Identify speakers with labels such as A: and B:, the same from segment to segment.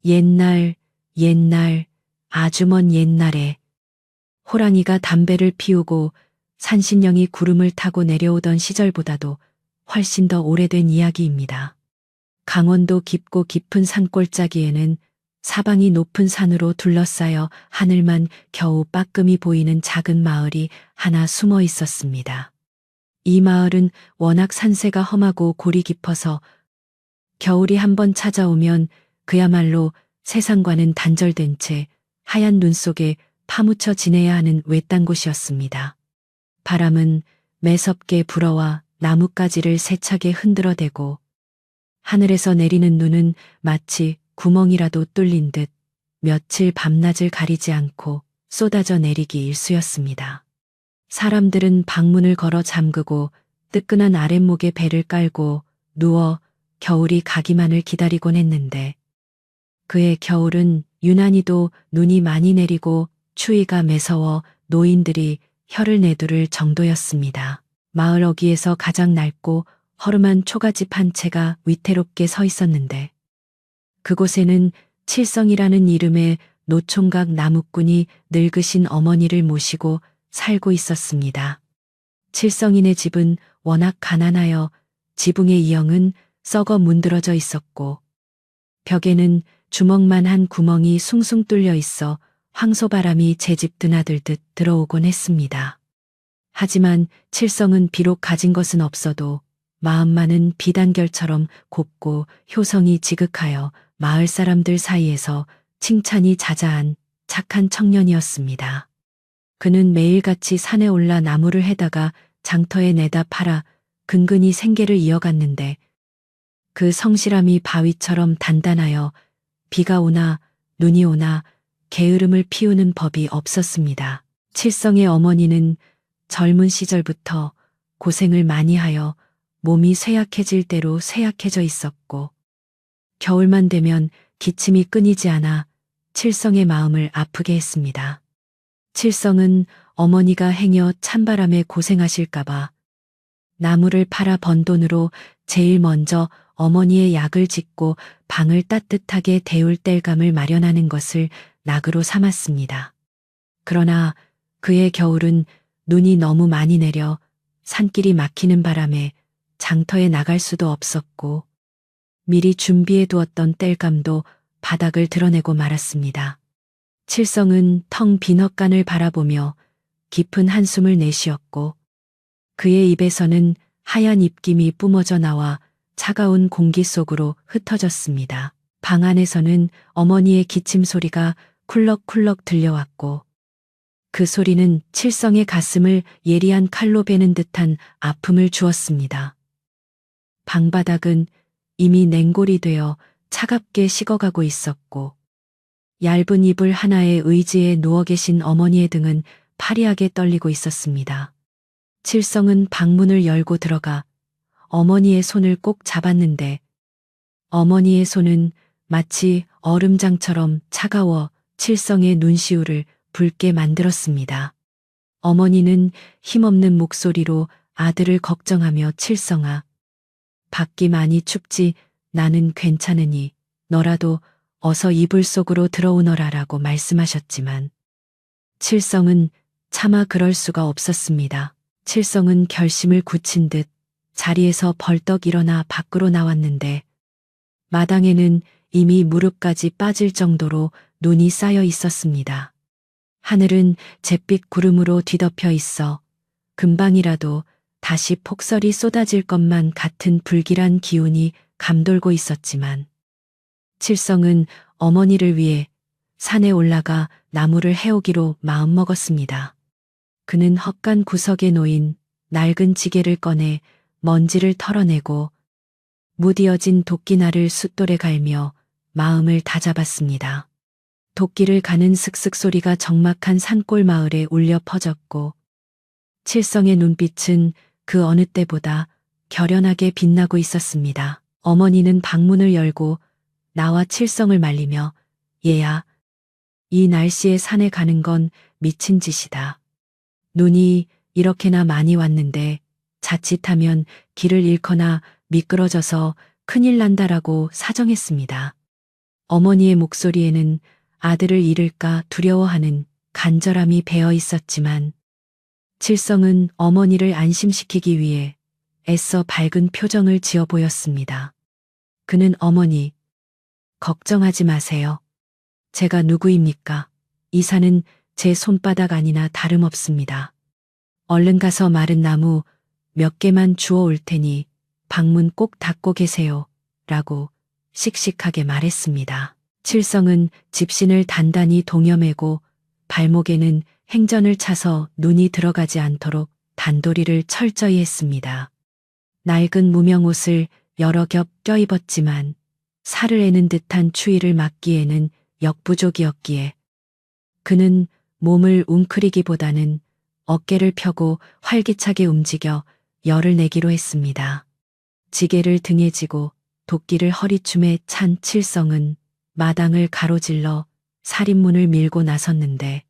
A: 옛날, 옛날, 아주 먼 옛날에 호랑이가 담배를 피우고 산신령이 구름을 타고 내려오던 시절보다도 훨씬 더 오래된 이야기입니다. 강원도 깊고 깊은 산골짜기에는 사방이 높은 산으로 둘러싸여 하늘만 겨우 빠끔히 보이는 작은 마을이 하나 숨어 있었습니다. 이 마을은 워낙 산세가 험하고 골이 깊어서 겨울이 한번 찾아오면 그야말로 세상과는 단절된 채 하얀 눈 속에 파묻혀 지내야 하는 외딴 곳이었습니다. 바람은 매섭게 불어와 나뭇가지를 세차게 흔들어대고 하늘에서 내리는 눈은 마치 구멍이라도 뚫린 듯 며칠 밤낮을 가리지 않고 쏟아져 내리기 일쑤였습니다. 사람들은 방문을 걸어 잠그고 뜨끈한 아랫목에 배를 깔고 누워 겨울이 가기만을 기다리곤 했는데 그의 겨울은 유난히도 눈이 많이 내리고 추위가 매서워 노인들이 혀를 내두를 정도였습니다. 마을 어귀에서 가장 낡고 허름한 초가집 한 채가 위태롭게 서 있었는데 그곳에는 칠성이라는 이름의 노총각 나무꾼이 늙으신 어머니를 모시고 살고 있었습니다. 칠성인의 집은 워낙 가난하여 지붕의 이형은 썩어 문드러져 있었고 벽에는 주먹만한 구멍이 숭숭 뚫려 있어 황소바람이 제 집 드나들듯 들어오곤 했습니다. 하지만 칠성은 비록 가진 것은 없어도 마음만은 비단결처럼 곱고 효성이 지극하여 마을 사람들 사이에서 칭찬이 자자한 착한 청년이었습니다. 그는 매일같이 산에 올라 나무를 해다가 장터에 내다 팔아 근근히 생계를 이어갔는데 그 성실함이 바위처럼 단단하여 비가 오나 눈이 오나 게으름을 피우는 법이 없었습니다. 칠성의 어머니는 젊은 시절부터 고생을 많이 하여 몸이 쇠약해질 대로 쇠약해져 있었고 겨울만 되면 기침이 끊이지 않아 칠성의 마음을 아프게 했습니다. 칠성은 어머니가 행여 찬바람에 고생하실까봐 나무를 팔아 번 돈으로 제일 먼저 어머니의 약을 짓고 방을 따뜻하게 데울 땔감을 마련하는 것을 낙으로 삼았습니다. 그러나 그의 겨울은 눈이 너무 많이 내려 산길이 막히는 바람에 장터에 나갈 수도 없었고 미리 준비해 두었던 땔감도 바닥을 드러내고 말았습니다. 칠성은 텅 빈 헛간을 바라보며 깊은 한숨을 내쉬었고 그의 입에서는 하얀 입김이 뿜어져 나와 차가운 공기 속으로 흩어졌습니다. 방 안에서는 어머니의 기침 소리가 쿨럭쿨럭 들려왔고 그 소리는 칠성의 가슴을 예리한 칼로 베는 듯한 아픔을 주었습니다. 방바닥은 이미 냉골이 되어 차갑게 식어가고 있었고 얇은 이불 하나에 의지에 누워 계신 어머니의 등은 파리하게 떨리고 있었습니다. 칠성은 방문을 열고 들어가 어머니의 손을 꼭 잡았는데 어머니의 손은 마치 얼음장처럼 차가워 칠성의 눈시울을 붉게 만들었습니다. 어머니는 힘없는 목소리로 아들을 걱정하며 칠성아, 밖이 많이 춥지 나는 괜찮으니 너라도 어서 이불 속으로 들어오너라라고 말씀하셨지만 칠성은 차마 그럴 수가 없었습니다. 칠성은 결심을 굳힌 듯 자리에서 벌떡 일어나 밖으로 나왔는데 마당에는 이미 무릎까지 빠질 정도로 눈이 쌓여 있었습니다. 하늘은 잿빛 구름으로 뒤덮여 있어 금방이라도 다시 폭설이 쏟아질 것만 같은 불길한 기운이 감돌고 있었지만 칠성은 어머니를 위해 산에 올라가 나무를 해오기로 마음먹었습니다. 그는 헛간 구석에 놓인 낡은 지게를 꺼내 먼지를 털어내고 무디어진 도끼날을 숫돌에 갈며 마음을 다잡았습니다. 도끼를 가는 슥슥 소리가 적막한 산골 마을에 울려 퍼졌고 칠성의 눈빛은 그 어느 때보다 결연하게 빛나고 있었습니다. 어머니는 방문을 열고 나와 칠성을 말리며 얘야, 이 날씨에 산에 가는 건 미친 짓이다. 눈이 이렇게나 많이 왔는데 자칫하면 길을 잃거나 미끄러져서 큰일 난다라고 사정했습니다. 어머니의 목소리에는 아들을 잃을까 두려워하는 간절함이 배어 있었지만 칠성은 어머니를 안심시키기 위해 애써 밝은 표정을 지어 보였습니다. 그는 어머니, 걱정하지 마세요. 제가 누구입니까? 이사는 제 손바닥 아니나 다름없습니다. 얼른 가서 마른 나무 몇 개만 주워 올 테니 방문 꼭 닫고 계세요. 라고 씩씩하게 말했습니다. 칠성은 집신을 단단히 동여매고 발목에는 행전을 차서 눈이 들어가지 않도록 단도리를 철저히 했습니다. 낡은 무명옷을 여러 겹 껴입었지만 살을 애는 듯한 추위를 막기에는 역부족이었기에 그는 몸을 웅크리기보다는 어깨를 펴고 활기차게 움직여 열을 내기로 했습니다. 지게를 등에 지고 도끼를 허리춤에 찬 칠성은 마당을 가로질러 살인문을 밀고 나섰는데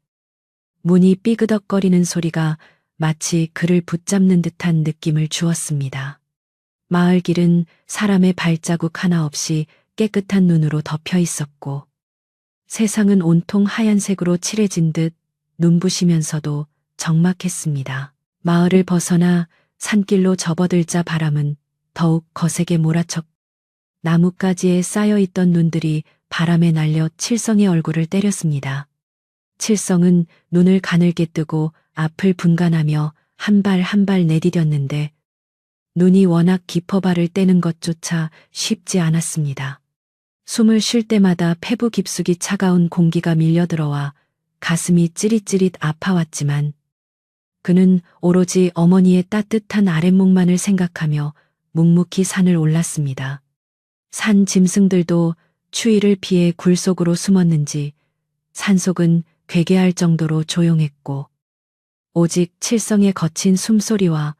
A: 문이 삐그덕거리는 소리가 마치 그를 붙잡는 듯한 느낌을 주었습니다. 마을 길은 사람의 발자국 하나 없이 깨끗한 눈으로 덮여 있었고 세상은 온통 하얀색으로 칠해진 듯 눈부시면서도 적막했습니다. 마을을 벗어나 산길로 접어들자 바람은 더욱 거세게 몰아쳤고 나뭇가지에 쌓여있던 눈들이 바람에 날려 칠성의 얼굴을 때렸습니다. 칠성은 눈을 가늘게 뜨고 앞을 분간하며 한 발 한 발 내디뎠는데 눈이 워낙 깊어 발을 떼는 것조차 쉽지 않았습니다. 숨을 쉴 때마다 폐부 깊숙이 차가운 공기가 밀려들어와 가슴이 찌릿찌릿 아파왔지만 그는 오로지 어머니의 따뜻한 아랫목만을 생각하며 묵묵히 산을 올랐습니다. 산 짐승들도 추위를 피해 굴 속으로 숨었는지 산속은 괴괴할 정도로 조용했고 오직 칠성의 거친 숨소리와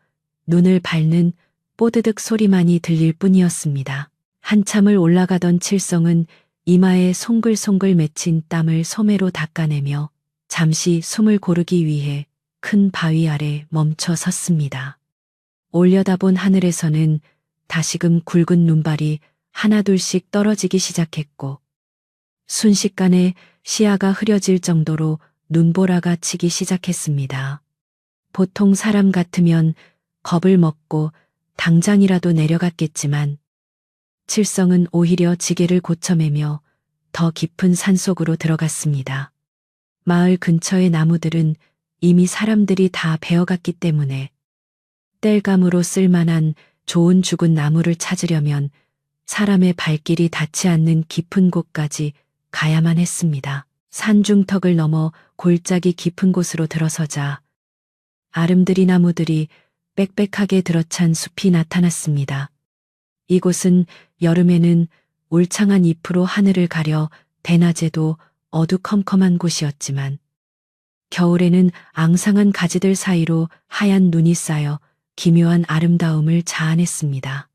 A: 눈을 밟는 뽀드득 소리만이 들릴 뿐이었습니다. 한참을 올라가던 칠성은 이마에 송글송글 맺힌 땀을 소매로 닦아내며 잠시 숨을 고르기 위해 큰 바위 아래 멈춰 섰습니다. 올려다본 하늘에서는 다시금 굵은 눈발이 하나둘씩 떨어지기 시작했고 순식간에 시야가 흐려질 정도로 눈보라가 치기 시작했습니다. 보통 사람 같으면 겁을 먹고 당장이라도 내려갔겠지만 칠성은 오히려 지게를 고쳐매며 더 깊은 산속으로 들어갔습니다. 마을 근처의 나무들은 이미 사람들이 다 베어갔기 때문에 땔감으로 쓸만한 좋은 죽은 나무를 찾으려면 사람의 발길이 닿지 않는 깊은 곳까지 가야만 했습니다. 산중턱을 넘어 골짜기 깊은 곳으로 들어서자 아름드리 나무들이 빽빽하게 들어찬 숲이 나타났습니다. 이곳은 여름에는 울창한 잎으로 하늘을 가려 대낮에도 어두컴컴한 곳이었지만 겨울에는 앙상한 가지들 사이로 하얀 눈이 쌓여 기묘한 아름다움을 자아냈습니다.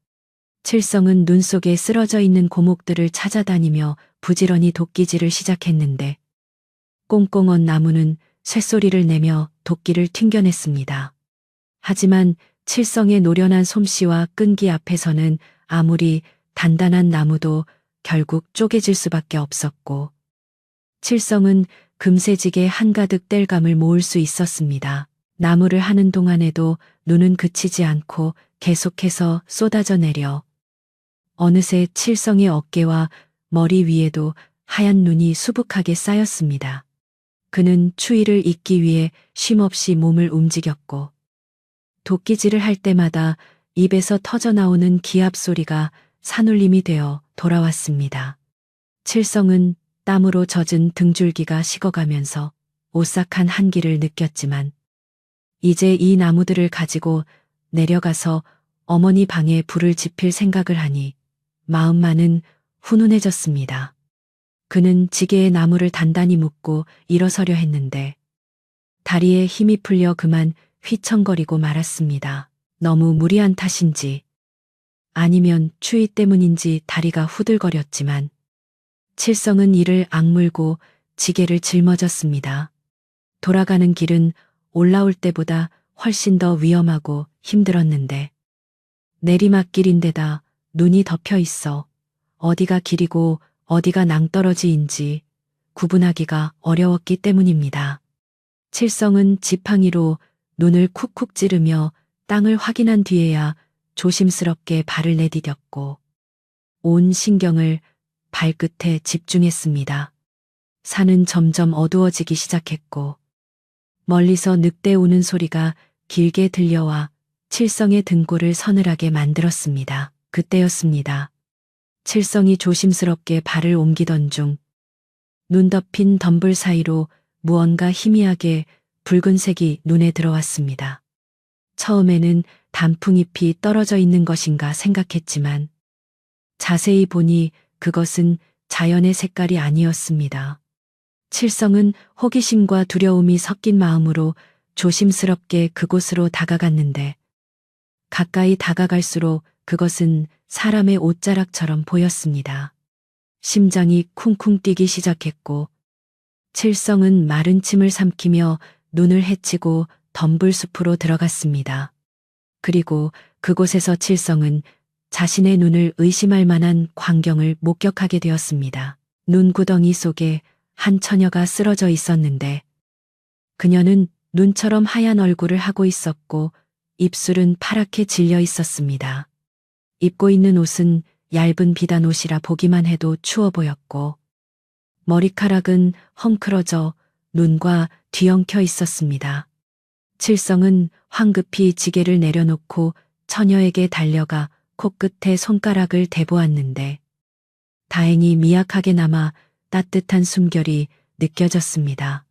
A: 칠성은 눈 속에 쓰러져 있는 고목들을 찾아다니며 부지런히 도끼질을 시작했는데 꽁꽁 언 나무는 쇳소리를 내며 도끼를 튕겨냈습니다. 하지만 칠성의 노련한 솜씨와 끈기 앞에서는 아무리 단단한 나무도 결국 쪼개질 수밖에 없었고 칠성은 금세지게 한가득 땔감을 모을 수 있었습니다. 나무를 하는 동안에도 눈은 그치지 않고 계속해서 쏟아져 내려 어느새 칠성의 어깨와 머리 위에도 하얀 눈이 수북하게 쌓였습니다. 그는 추위를 잊기 위해 쉼없이 몸을 움직였고 도끼질을 할 때마다 입에서 터져나오는 기합 소리가 산울림이 되어 돌아왔습니다. 칠성은 땀으로 젖은 등줄기가 식어가면서 오싹한 한기를 느꼈지만 이제 이 나무들을 가지고 내려가서 어머니 방에 불을 지필 생각을 하니 마음만은 훈훈해졌습니다. 그는 지게에 나무를 단단히 묶고 일어서려 했는데 다리에 힘이 풀려 그만 휘청거리고 말았습니다. 너무 무리한 탓인지 아니면 추위 때문인지 다리가 후들거렸지만 칠성은 이를 악물고 지게를 짊어졌습니다. 돌아가는 길은 올라올 때보다 훨씬 더 위험하고 힘들었는데 내리막길인데다 눈이 덮여 있어 어디가 길이고 어디가 낭떠러지인지 구분하기가 어려웠기 때문입니다. 칠성은 지팡이로 눈을 쿡쿡 찌르며 땅을 확인한 뒤에야 조심스럽게 발을 내디뎠고 온 신경을 발끝에 집중했습니다. 산은 점점 어두워지기 시작했고 멀리서 늑대 우는 소리가 길게 들려와 칠성의 등골을 서늘하게 만들었습니다. 그때였습니다. 칠성이 조심스럽게 발을 옮기던 중 눈 덮인 덤불 사이로 무언가 희미하게 붉은색이 눈에 들어왔습니다. 처음에는 단풍잎이 떨어져 있는 것인가 생각했지만 자세히 보니 그것은 자연의 색깔이 아니었습니다. 칠성은 호기심과 두려움이 섞인 마음으로 조심스럽게 그곳으로 다가갔는데 가까이 다가갈수록 그것은 사람의 옷자락처럼 보였습니다. 심장이 쿵쿵 뛰기 시작했고 칠성은 마른 침을 삼키며 눈을 헤치고 덤불숲으로 들어갔습니다. 그리고 그곳에서 칠성은 자신의 눈을 의심할 만한 광경을 목격하게 되었습니다. 눈구덩이 속에 한 처녀가 쓰러져 있었는데 그녀는 눈처럼 하얀 얼굴을 하고 있었고 입술은 파랗게 질려 있었습니다. 입고 있는 옷은 얇은 비단 옷이라 보기만 해도 추워 보였고 머리카락은 헝클어져 눈과 뒤엉켜 있었습니다. 칠성은 황급히 지게를 내려놓고 처녀에게 달려가 코끝에 손가락을 대보았는데 다행히 미약하게나마 따뜻한 숨결이 느껴졌습니다.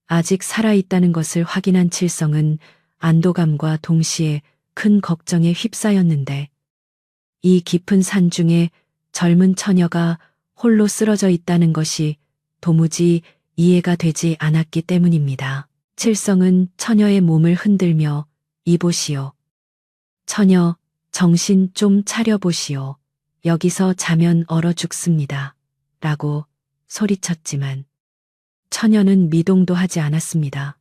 A: 아직 살아있다는 것을 확인한 칠성은 안도감과 동시에 큰 걱정에 휩싸였는데 이 깊은 산 중에 젊은 처녀가 홀로 쓰러져 있다는 것이 도무지 이해가 되지 않았기 때문입니다. 칠성은 처녀의 몸을 흔들며 이보시오. 처녀, 정신 좀 차려보시오. 여기서 자면 얼어 죽습니다. 라고 소리쳤지만 처녀는 미동도 하지 않았습니다.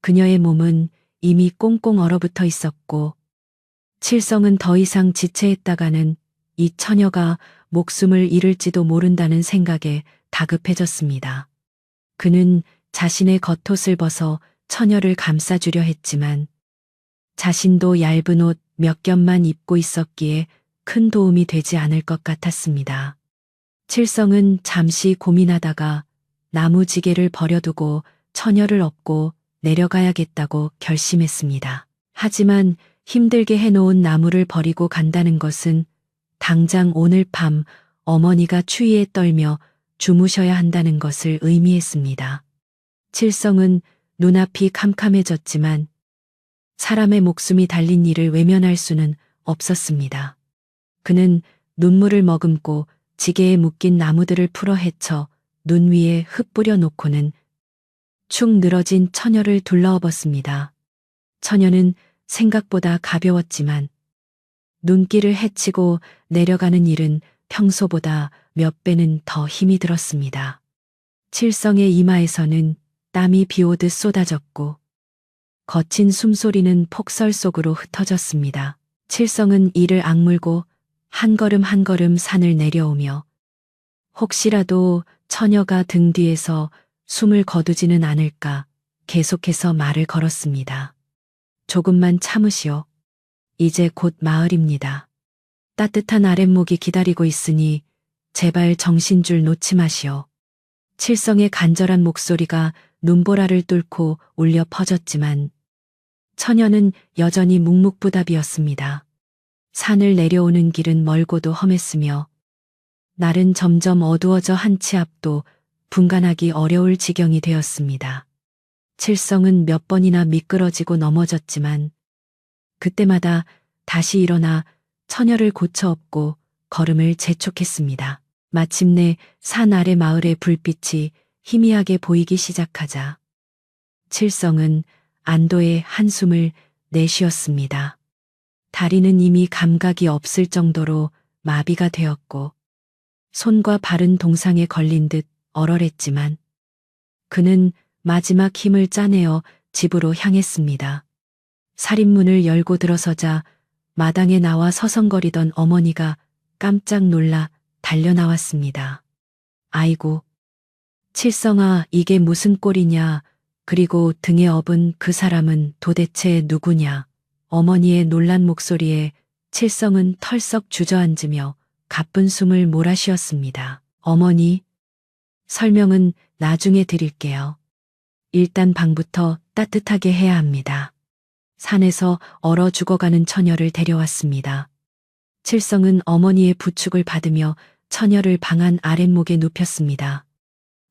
A: 그녀의 몸은 이미 꽁꽁 얼어붙어 있었고 칠성은 더 이상 지체했다가는 이 처녀가 목숨을 잃을지도 모른다는 생각에 다급해졌습니다. 그는 자신의 겉옷을 벗어 처녀를 감싸주려 했지만 자신도 얇은 옷 몇 겹만 입고 있었기에 큰 도움이 되지 않을 것 같았습니다. 칠성은 잠시 고민하다가 나무지게를 버려두고 처녀를 업고 내려가야겠다고 결심했습니다. 하지만 힘들게 해놓은 나무를 버리고 간다는 것은 당장 오늘 밤 어머니가 추위에 떨며 주무셔야 한다는 것을 의미했습니다. 칠성은 눈앞이 캄캄해졌지만 사람의 목숨이 달린 일을 외면할 수는 없었습니다. 그는 눈물을 머금고 지게에 묶인 나무들을 풀어 헤쳐 눈 위에 흙 뿌려 놓고는 축 늘어진 처녀를 둘러엎었습니다. 처녀는 생각보다 가벼웠지만 눈길을 헤치고 내려가는 일은 평소보다 몇 배는 더 힘이 들었습니다. 칠성의 이마에서는 땀이 비오듯 쏟아졌고 거친 숨소리는 폭설 속으로 흩어졌습니다. 칠성은 이를 악물고 한 걸음 한 걸음 산을 내려오며 혹시라도 처녀가 등 뒤에서 숨을 거두지는 않을까 계속해서 말을 걸었습니다. 조금만 참으시오. 이제 곧 마을입니다. 따뜻한 아랫목이 기다리고 있으니 제발 정신줄 놓지 마시오. 칠성의 간절한 목소리가 눈보라를 뚫고 울려 퍼졌지만 처녀는 여전히 묵묵부답이었습니다. 산을 내려오는 길은 멀고도 험했으며 날은 점점 어두워져 한 치 앞도 분간하기 어려울 지경이 되었습니다. 칠성은 몇 번이나 미끄러지고 넘어졌지만 그때마다 다시 일어나 처녀를 고쳐 업고 걸음을 재촉했습니다. 마침내 산 아래 마을의 불빛이 희미하게 보이기 시작하자 칠성은 안도의 한숨을 내쉬었습니다. 다리는 이미 감각이 없을 정도로 마비가 되었고 손과 발은 동상에 걸린 듯 얼얼했지만 그는 마지막 힘을 짜내어 집으로 향했습니다. 살인문을 열고 들어서자 마당에 나와 서성거리던 어머니가 깜짝 놀라 달려나왔습니다. 아이고. 칠성아, 이게 무슨 꼴이냐. 그리고 등에 업은 그 사람은 도대체 누구냐. 어머니의 놀란 목소리에 칠성은 털썩 주저앉으며 가쁜 숨을 몰아쉬었습니다. 어머니, 설명은 나중에 드릴게요. 일단 방부터 따뜻하게 해야 합니다. 산에서 얼어 죽어가는 처녀를 데려왔습니다. 칠성은 어머니의 부축을 받으며 처녀를 방 안 아랫목에 눕혔습니다.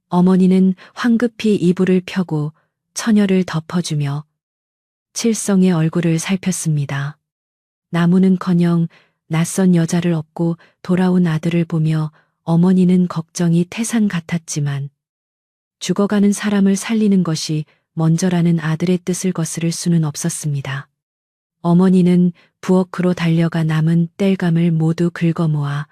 A: 어머니는 황급히 이불을 펴고 처녀를 덮어주며 칠성의 얼굴을 살폈습니다. 나무는커녕 낯선 여자를 업고 돌아온 아들을 보며 어머니는 걱정이 태산 같았지만 죽어가는 사람을 살리는 것이 먼저라는 아들의 뜻을 거스를 수는 없었습니다. 어머니는 부엌으로 달려가 남은 땔감을 모두 긁어모아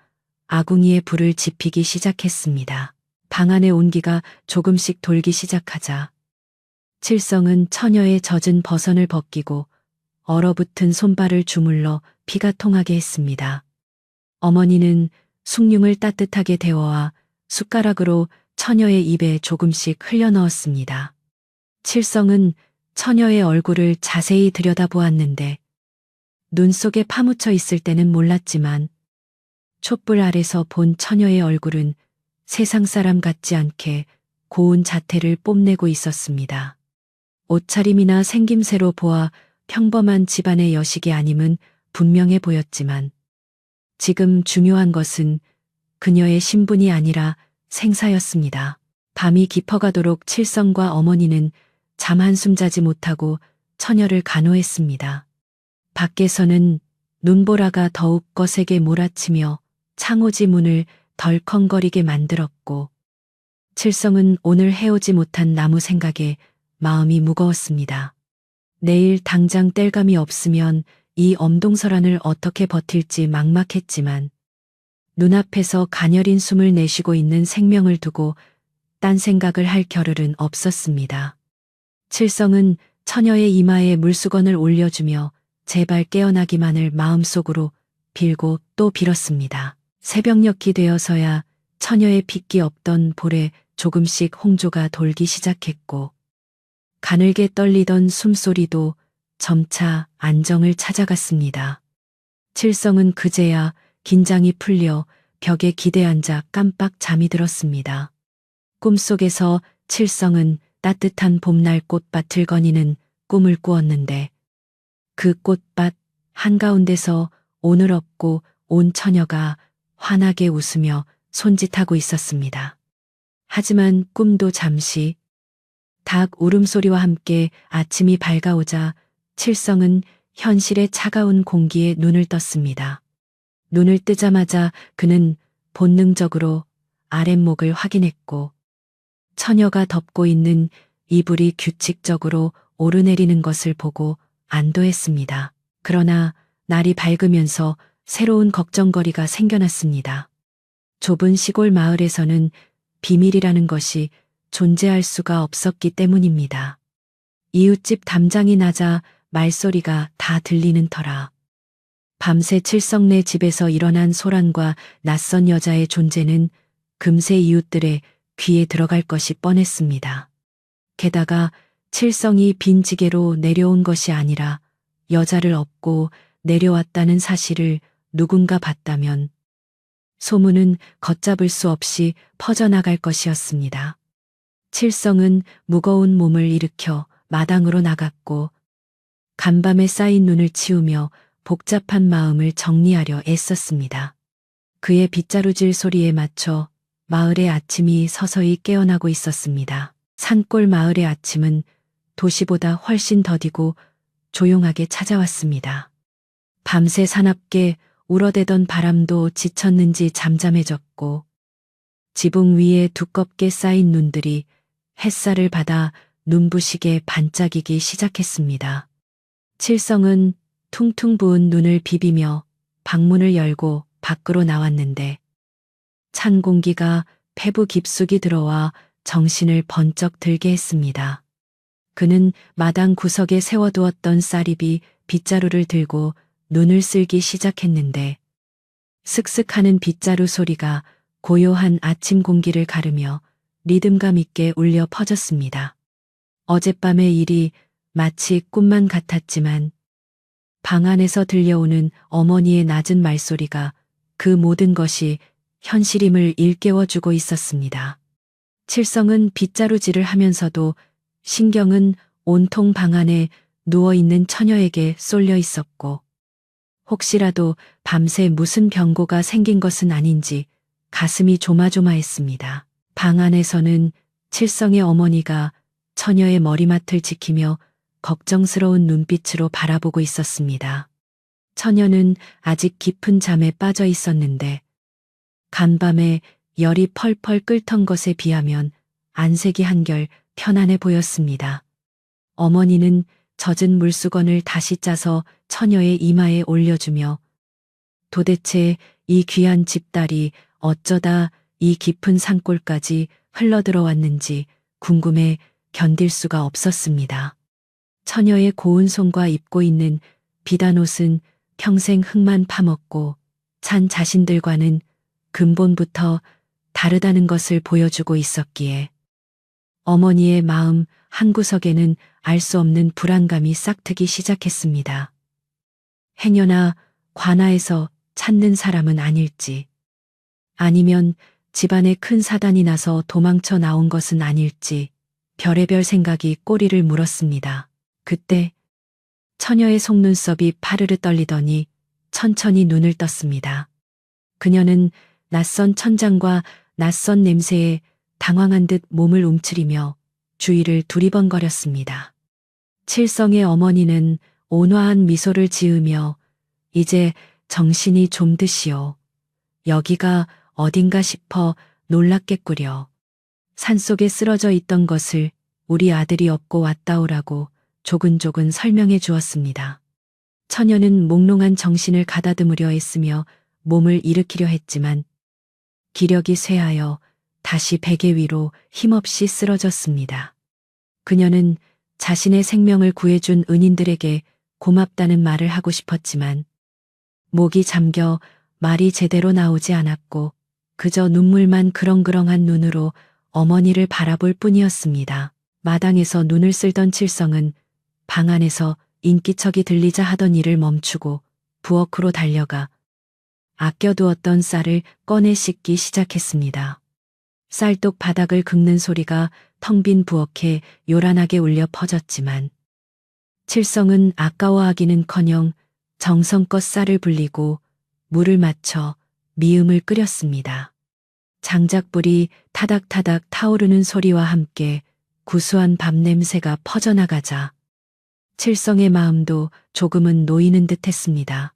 A: 아궁이에 불을 지피기 시작했습니다. 방 안의 온기가 조금씩 돌기 시작하자 칠성은 처녀의 젖은 버선을 벗기고 얼어붙은 손발을 주물러 피가 통하게 했습니다. 어머니는 숭늉을 따뜻하게 데워와 숟가락으로 처녀의 입에 조금씩 흘려 넣었습니다. 칠성은 처녀의 얼굴을 자세히 들여다보았는데 눈 속에 파묻혀 있을 때는 몰랐지만 촛불 아래서 본 처녀의 얼굴은 세상 사람 같지 않게 고운 자태를 뽐내고 있었습니다. 옷차림이나 생김새로 보아 평범한 집안의 여식이 아님은 분명해 보였지만 지금 중요한 것은 그녀의 신분이 아니라 생사였습니다. 밤이 깊어가도록 칠성과 어머니는 잠 한숨 자지 못하고 처녀를 간호했습니다. 밖에서는 눈보라가 더욱 거세게 몰아치며 창호지 문을 덜컹거리게 만들었고 칠성은 오늘 해오지 못한 나무 생각에 마음이 무거웠습니다. 내일 당장 땔감이 없으면 이 엄동설안을 어떻게 버틸지 막막했지만 눈앞에서 가녀린 숨을 내쉬고 있는 생명을 두고 딴 생각을 할 겨를은 없었습니다. 칠성은 처녀의 이마에 물수건을 올려주며 제발 깨어나기만을 마음속으로 빌고 또 빌었습니다. 새벽녘이 되어서야 처녀의 핏기 없던 볼에 조금씩 홍조가 돌기 시작했고 가늘게 떨리던 숨소리도 점차 안정을 찾아갔습니다. 칠성은 그제야 긴장이 풀려 벽에 기대앉아 깜빡 잠이 들었습니다. 꿈속에서 칠성은 따뜻한 봄날 꽃밭을 거니는 꿈을 꾸었는데 그 꽃밭 한가운데서 오늘 없고 온 처녀가 환하게 웃으며 손짓하고 있었습니다. 하지만 꿈도 잠시 닭 울음소리와 함께 아침이 밝아오자 칠성은 현실의 차가운 공기에 눈을 떴습니다. 눈을 뜨자마자 그는 본능적으로 아랫목을 확인했고 처녀가 덮고 있는 이불이 규칙적으로 오르내리는 것을 보고 안도했습니다. 그러나 날이 밝으면서 새로운 걱정거리가 생겨났습니다. 좁은 시골 마을에서는 비밀이라는 것이 존재할 수가 없었기 때문입니다. 이웃집 담장이 낮아 말소리가 다 들리는 터라 밤새 칠성네 집에서 일어난 소란과 낯선 여자의 존재는 금세 이웃들의 귀에 들어갈 것이 뻔했습니다. 게다가 칠성이 빈지게로 내려온 것이 아니라 여자를 업고 내려왔다는 사실을 누군가 봤다면 소문은 걷잡을 수 없이 퍼져나갈 것이었습니다. 칠성은 무거운 몸을 일으켜 마당으로 나갔고 간밤에 쌓인 눈을 치우며 복잡한 마음을 정리하려 애썼습니다. 그의 빗자루질 소리에 맞춰 마을의 아침이 서서히 깨어나고 있었습니다. 산골 마을의 아침은 도시보다 훨씬 더디고 조용하게 찾아왔습니다. 밤새 사납게 울어대던 바람도 지쳤는지 잠잠해졌고 지붕 위에 두껍게 쌓인 눈들이 햇살을 받아 눈부시게 반짝이기 시작했습니다. 칠성은 퉁퉁 부은 눈을 비비며 방문을 열고 밖으로 나왔는데 찬 공기가 폐부 깊숙이 들어와 정신을 번쩍 들게 했습니다. 그는 마당 구석에 세워두었던 쌀입이 빗자루를 들고 눈을 쓸기 시작했는데 슥슥하는 빗자루 소리가 고요한 아침 공기를 가르며 리듬감 있게 울려 퍼졌습니다. 어젯밤의 일이 마치 꿈만 같았지만 방 안에서 들려오는 어머니의 낮은 말소리가 그 모든 것이 현실임을 일깨워주고 있었습니다. 칠성은 빗자루질을 하면서도 신경은 온통 방 안에 누워있는 처녀에게 쏠려 있었고 혹시라도 밤새 무슨 병고가 생긴 것은 아닌지 가슴이 조마조마했습니다. 방 안에서는 칠성의 어머니가 처녀의 머리맡을 지키며 걱정스러운 눈빛으로 바라보고 있었습니다. 처녀는 아직 깊은 잠에 빠져 있었는데 간밤에 열이 펄펄 끓던 것에 비하면 안색이 한결 편안해 보였습니다. 어머니는 젖은 물수건을 다시 짜서 처녀의 이마에 올려주며 도대체 이 귀한 집딸이 어쩌다 이 깊은 산골까지 흘러들어왔는지 궁금해 견딜 수가 없었습니다. 처녀의 고운 손과 입고 있는 비단 옷은 평생 흙만 파먹고 찬 자신들과는 근본부터 다르다는 것을 보여주고 있었기에 어머니의 마음 한구석에는 알 수 없는 불안감이 싹트기 시작했습니다. 행여나 관아에서 찾는 사람은 아닐지, 아니면 집안에 큰 사단이 나서 도망쳐 나온 것은 아닐지 별의별 생각이 꼬리를 물었습니다. 그때 처녀의 속눈썹이 파르르 떨리더니 천천히 눈을 떴습니다. 그녀는 낯선 천장과 낯선 냄새에 당황한 듯 몸을 움츠리며 주위를 두리번거렸습니다. 칠성의 어머니는 온화한 미소를 지으며 이제 정신이 좀 드시오. 여기가 어딘가 싶어 놀랐겠구려. 산속에 쓰러져 있던 것을 우리 아들이 업고 왔다오라고 조근조근 설명해 주었습니다. 처녀는 몽롱한 정신을 가다듬으려 했으며 몸을 일으키려 했지만 기력이 쇠하여 다시 베개 위로 힘없이 쓰러졌습니다. 그녀는 자신의 생명을 구해준 은인들에게 고맙다는 말을 하고 싶었지만 목이 잠겨 말이 제대로 나오지 않았고 그저 눈물만 그렁그렁한 눈으로 어머니를 바라볼 뿐이었습니다. 마당에서 눈을 쓸던 칠성은 방 안에서 인기척이 들리자 하던 일을 멈추고 부엌으로 달려가 아껴두었던 쌀을 꺼내 씻기 시작했습니다. 쌀독 바닥을 긁는 소리가 텅 빈 부엌에 요란하게 울려 퍼졌지만 칠성은 아까워하기는커녕 정성껏 쌀을 불리고 물을 맞춰 미음을 끓였습니다. 장작불이 타닥타닥 타오르는 소리와 함께 구수한 밥 냄새가 퍼져나가자 칠성의 마음도 조금은 놓이는 듯했습니다.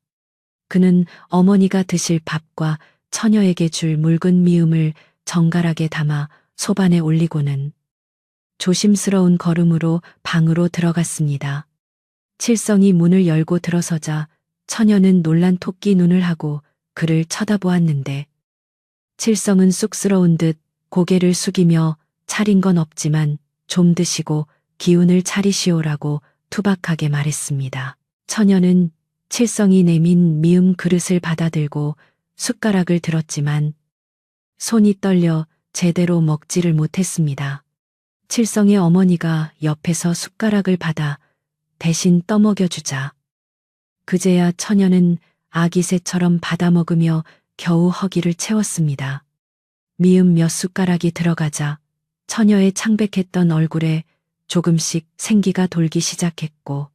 A: 그는 어머니가 드실 밥과 처녀에게 줄 묽은 미음을 정갈하게 담아 소반에 올리고는 조심스러운 걸음으로 방으로 들어갔습니다. 칠성이 문을 열고 들어서자 처녀는 놀란 토끼 눈을 하고 그를 쳐다보았는데 칠성은 쑥스러운 듯 고개를 숙이며 차린 건 없지만 좀 드시고 기운을 차리시오라고 투박하게 말했습니다. 처녀는 칠성이 내민 미음 그릇을 받아들고 숟가락을 들었지만 손이 떨려 제대로 먹지를 못했습니다. 칠성의 어머니가 옆에서 숟가락을 받아 대신 떠먹여주자 그제야 처녀는 아기새처럼 받아먹으며 겨우 허기를 채웠습니다. 미음 몇 숟가락이 들어가자 처녀의 창백했던 얼굴에 조금씩 생기가 돌기 시작했고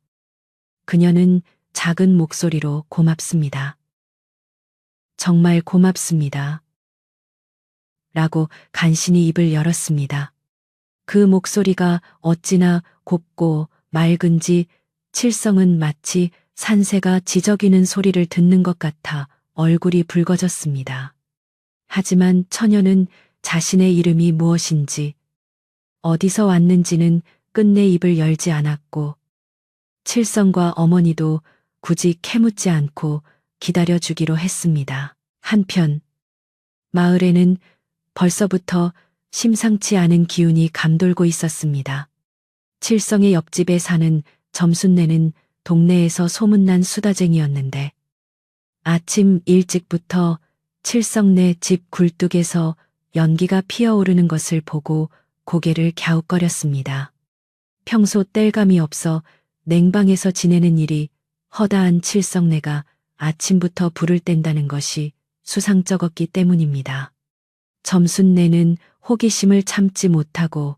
A: 그녀는 작은 목소리로 고맙습니다. 정말 고맙습니다. 라고 간신히 입을 열었습니다. 그 목소리가 어찌나 곱고 맑은지 칠성은 마치 산새가 지저귀는 소리를 듣는 것 같아 얼굴이 붉어졌습니다. 하지만 처녀는 자신의 이름이 무엇인지 어디서 왔는지는 끝내 입을 열지 않았고 칠성과 어머니도 굳이 캐묻지 않고 기다려주기로 했습니다. 한편 마을에는 벌써부터 심상치 않은 기운이 감돌고 있었습니다. 칠성의 옆집에 사는 점순네는 동네에서 소문난 수다쟁이였는데 아침 일찍부터 칠성네 집 굴뚝에서 연기가 피어오르는 것을 보고 고개를 갸웃거렸습니다. 평소 땔감이 없어 냉방에서 지내는 일이 허다한 칠성네가 아침부터 불을 뗀다는 것이 수상쩍었기 때문입니다. 점순네는 호기심을 참지 못하고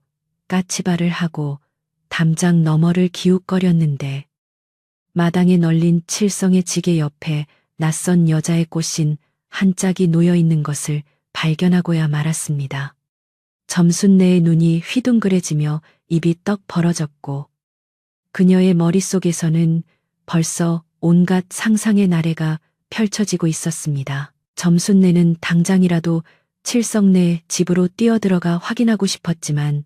A: 까치발을 하고 담장 너머를 기웃거렸는데 마당에 널린 칠성의 지게 옆에 낯선 여자의 꽃신 한 짝이 놓여 있는 것을 발견하고야 말았습니다. 점순네의 눈이 휘둥그레지며 입이 떡 벌어졌고 그녀의 머릿속에서는 벌써 온갖 상상의 나래가 펼쳐지고 있었습니다. 점순네는 당장이라도 칠성네 집으로 뛰어들어가 확인하고 싶었지만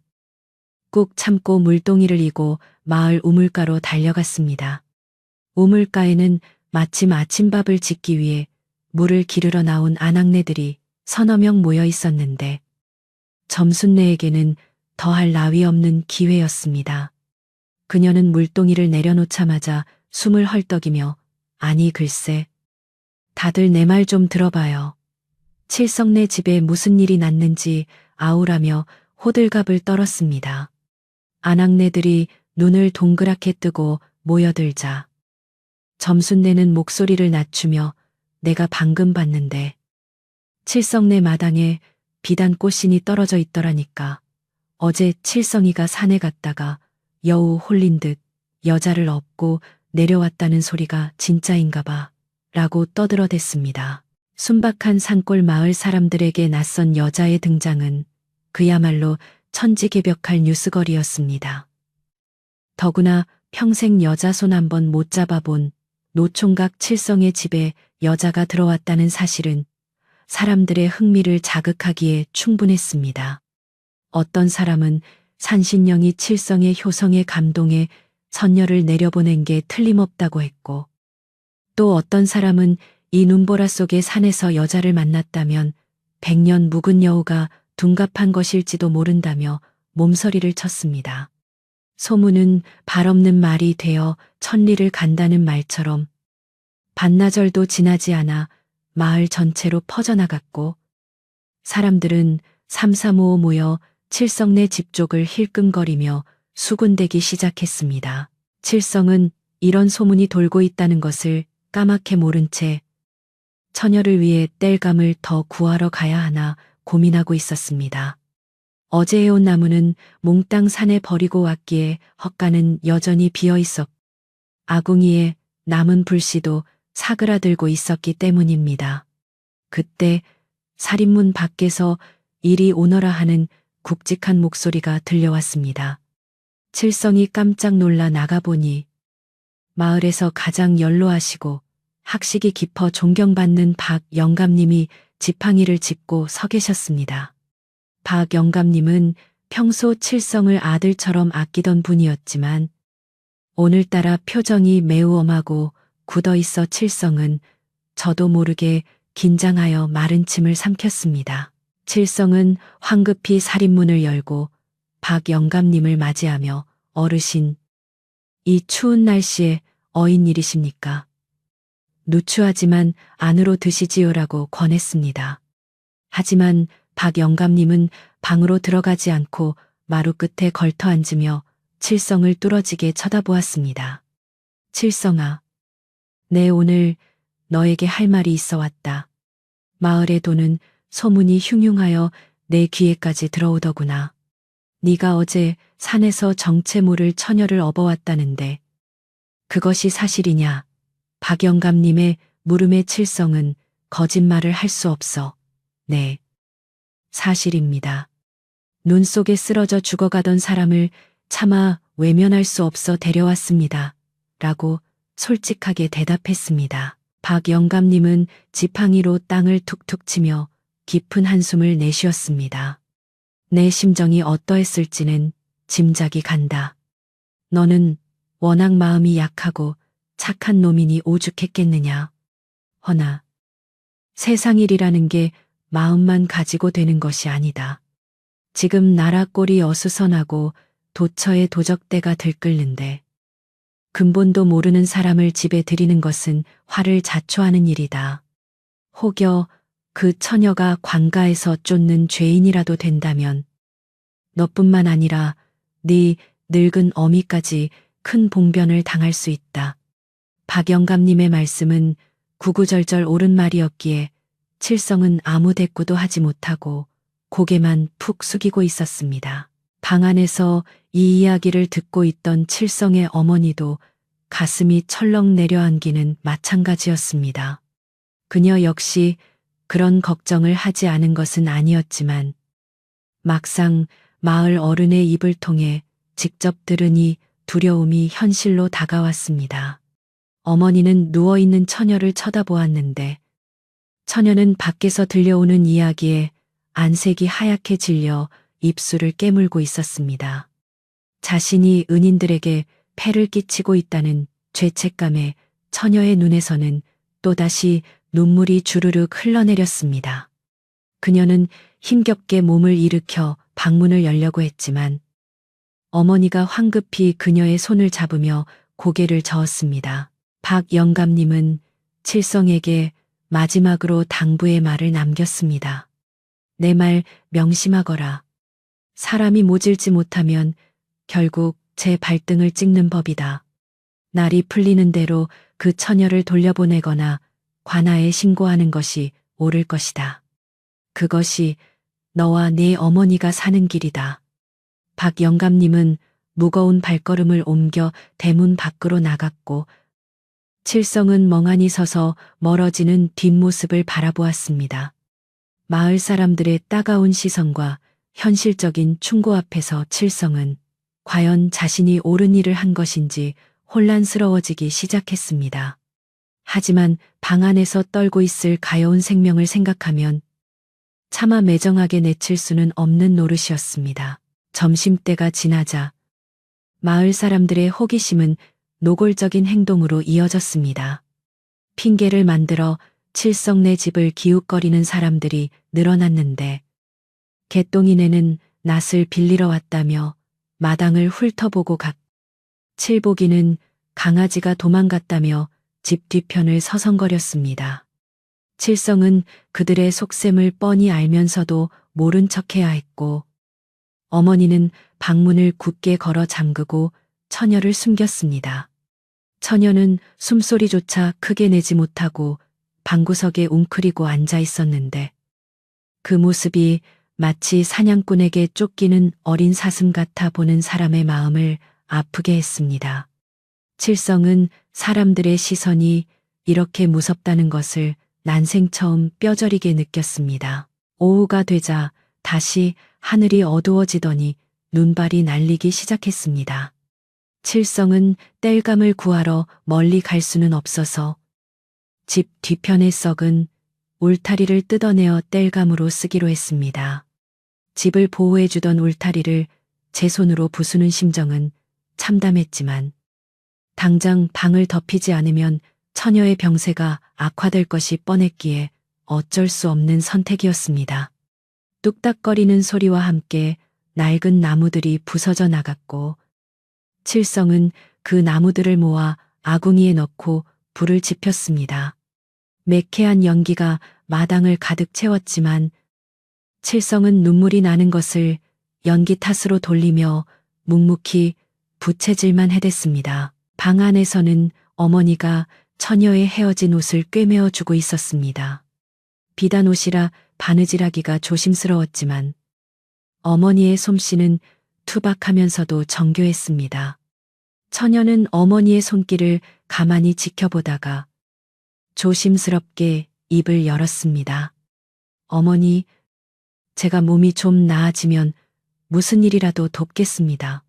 A: 꾹 참고 물동이를 이고 마을 우물가로 달려갔습니다. 우물가에는 마침 아침밥을 짓기 위해 물을 기르러 나온 아낙네들이 서너 명 모여 있었는데 점순네에게는 더할 나위 없는 기회였습니다. 그녀는 물동이를 내려놓자마자 숨을 헐떡이며 아니 글쎄 다들 내 말 좀 들어봐요. 칠성네 집에 무슨 일이 났는지 아우라며 호들갑을 떨었습니다. 아낙네들이 눈을 동그랗게 뜨고 모여들자 점순네는 목소리를 낮추며 내가 방금 봤는데 칠성네 마당에 비단 꽃신이 떨어져 있더라니까. 어제 칠성이가 산에 갔다가 여우 홀린 듯 여자를 업고 내려왔다는 소리가 진짜인가 봐 라고 떠들어댔습니다. 순박한 산골 마을 사람들에게 낯선 여자의 등장은 그야말로 천지개벽할 뉴스거리였습니다. 더구나 평생 여자 손 한 번 못 잡아본 노총각 칠성의 집에 여자가 들어왔다는 사실은 사람들의 흥미를 자극하기에 충분했습니다. 어떤 사람은 산신령이 칠성의 효성에 감동해 선녀를 내려보낸 게 틀림없다고 했고 또 어떤 사람은 이 눈보라 속의 산에서 여자를 만났다면 100년 묵은 여우가 둔갑한 것일지도 모른다며 몸서리를 쳤습니다. 소문은 발 없는 말이 되어 천리를 간다는 말처럼 반나절도 지나지 않아 마을 전체로 퍼져나갔고 사람들은 삼삼오오 모여 칠성네 집 쪽을 힐끔거리며 수군대기 시작했습니다. 칠성은 이런 소문이 돌고 있다는 것을 까맣게 모른 채 처녀를 위해 땔감을 더 구하러 가야 하나 고민하고 있었습니다. 어제 해온 나무는 몽땅 산에 버리고 왔기에 헛간은 여전히 비어 있었고 아궁이에 남은 불씨도 사그라들고 있었기 때문입니다. 그때 살인문 밖에서 이리 오너라 하는 굵직한 목소리가 들려왔습니다. 칠성이 깜짝 놀라 나가보니 마을에서 가장 연로하시고 학식이 깊어 존경받는 박 영감님이 지팡이를 짚고 서 계셨습니다. 박 영감님은 평소 칠성을 아들처럼 아끼던 분이었지만 오늘따라 표정이 매우 엄하고 굳어 있어 칠성은 저도 모르게 긴장하여 마른 침을 삼켰습니다. 칠성은 황급히 살인문을 열고 박 영감님을 맞이하며 어르신, 이 추운 날씨에 어인 일이십니까? 누추하지만 안으로 드시지요라고 권했습니다. 하지만 박 영감님은 방으로 들어가지 않고 마루 끝에 걸터 앉으며 칠성을 뚫어지게 쳐다보았습니다. 칠성아, 내 오늘 너에게 할 말이 있어 왔다. 마을에 도는 소문이 흉흉하여 내 귀에까지 들어오더구나. 네가 어제 산에서 정체 모를 처녀를 업어왔다는데 그것이 사실이냐? 박 영감님의 물음에 칠성은 거짓말을 할 수 없어. 네, 사실입니다. 눈 속에 쓰러져 죽어가던 사람을 차마 외면할 수 없어 데려왔습니다. 라고 솔직하게 대답했습니다. 박 영감님은 지팡이로 땅을 툭툭 치며 깊은 한숨을 내쉬었습니다. 내 심정이 어떠했을지는 짐작이 간다. 너는 워낙 마음이 약하고 착한 놈이니 오죽했겠느냐. 허나 세상 일이라는 게 마음만 가지고 되는 것이 아니다. 지금 나라 꼴이 어수선하고 도처에 도적대가 들끓는데 근본도 모르는 사람을 집에 들이는 것은 화를 자초하는 일이다. 혹여 그 처녀가 관가에서 쫓는 죄인이라도 된다면 너뿐만 아니라 네 늙은 어미까지 큰 봉변을 당할 수 있다. 박 영감님의 말씀은 구구절절 옳은 말이었기에 칠성은 아무 대꾸도 하지 못하고 고개만 푹 숙이고 있었습니다. 방 안에서 이 이야기를 듣고 있던 칠성의 어머니도 가슴이 철렁 내려앉기는 마찬가지였습니다. 그녀 역시 그런 걱정을 하지 않은 것은 아니었지만 막상 마을 어른의 입을 통해 직접 들으니 두려움이 현실로 다가왔습니다. 어머니는 누워있는 처녀를 쳐다보았는데 처녀는 밖에서 들려오는 이야기에 안색이 하얗게 질려 입술을 깨물고 있었습니다. 자신이 은인들에게 폐를 끼치고 있다는 죄책감에 처녀의 눈에서는 또다시 눈물이 주르륵 흘러내렸습니다. 그녀는 힘겹게 몸을 일으켜 방문을 열려고 했지만 어머니가 황급히 그녀의 손을 잡으며 고개를 저었습니다. 박 영감님은 칠성에게 마지막으로 당부의 말을 남겼습니다. 내 말 명심하거라. 사람이 모질지 못하면 결국 제 발등을 찍는 법이다. 날이 풀리는 대로 그 처녀를 돌려보내거나 관아에 신고하는 것이 옳을 것이다. 그것이 너와 네 어머니가 사는 길이다. 박 영감님은 무거운 발걸음을 옮겨 대문 밖으로 나갔고 칠성은 멍하니 서서 멀어지는 뒷모습을 바라보았습니다. 마을 사람들의 따가운 시선과 현실적인 충고 앞에서 칠성은 과연 자신이 옳은 일을 한 것인지 혼란스러워지기 시작했습니다. 하지만 방 안에서 떨고 있을 가여운 생명을 생각하면 차마 매정하게 내칠 수는 없는 노릇이었습니다. 점심때가 지나자 마을 사람들의 호기심은 노골적인 행동으로 이어졌습니다. 핑계를 만들어 칠성네 집을 기웃거리는 사람들이 늘어났는데 개똥이네는 낫을 빌리러 왔다며 마당을 훑어보고 칠복이는 강아지가 도망갔다며 집 뒤편을 서성거렸습니다. 칠성은 그들의 속셈을 뻔히 알면서도 모른 척해야 했고 어머니는 방문을 굳게 걸어 잠그고 처녀를 숨겼습니다. 처녀는 숨소리조차 크게 내지 못하고 방구석에 웅크리고 앉아 있었는데 그 모습이 마치 사냥꾼에게 쫓기는 어린 사슴 같아 보는 사람의 마음을 아프게 했습니다. 칠성은 사람들의 시선이 이렇게 무섭다는 것을 난생 처음 뼈저리게 느꼈습니다. 오후가 되자 다시 하늘이 어두워지더니 눈발이 날리기 시작했습니다. 칠성은 땔감을 구하러 멀리 갈 수는 없어서 집 뒤편에 썩은 울타리를 뜯어내어 땔감으로 쓰기로 했습니다. 집을 보호해주던 울타리를 제 손으로 부수는 심정은 참담했지만 당장 방을 덮이지 않으면 처녀의 병세가 악화될 것이 뻔했기에 어쩔 수 없는 선택이었습니다. 뚝딱거리는 소리와 함께 낡은 나무들이 부서져 나갔고 칠성은 그 나무들을 모아 아궁이에 넣고 불을 지폈습니다. 매캐한 연기가 마당을 가득 채웠지만 칠성은 눈물이 나는 것을 연기 탓으로 돌리며 묵묵히 부채질만 해댔습니다. 방 안에서는 어머니가 처녀의 헤어진 옷을 꿰매어 주고 있었습니다. 비단 옷이라 바느질하기가 조심스러웠지만 어머니의 솜씨는 투박하면서도 정교했습니다. 처녀는 어머니의 손길을 가만히 지켜보다가 조심스럽게 입을 열었습니다. 어머니, 제가 몸이 좀 나아지면 무슨 일이라도 돕겠습니다.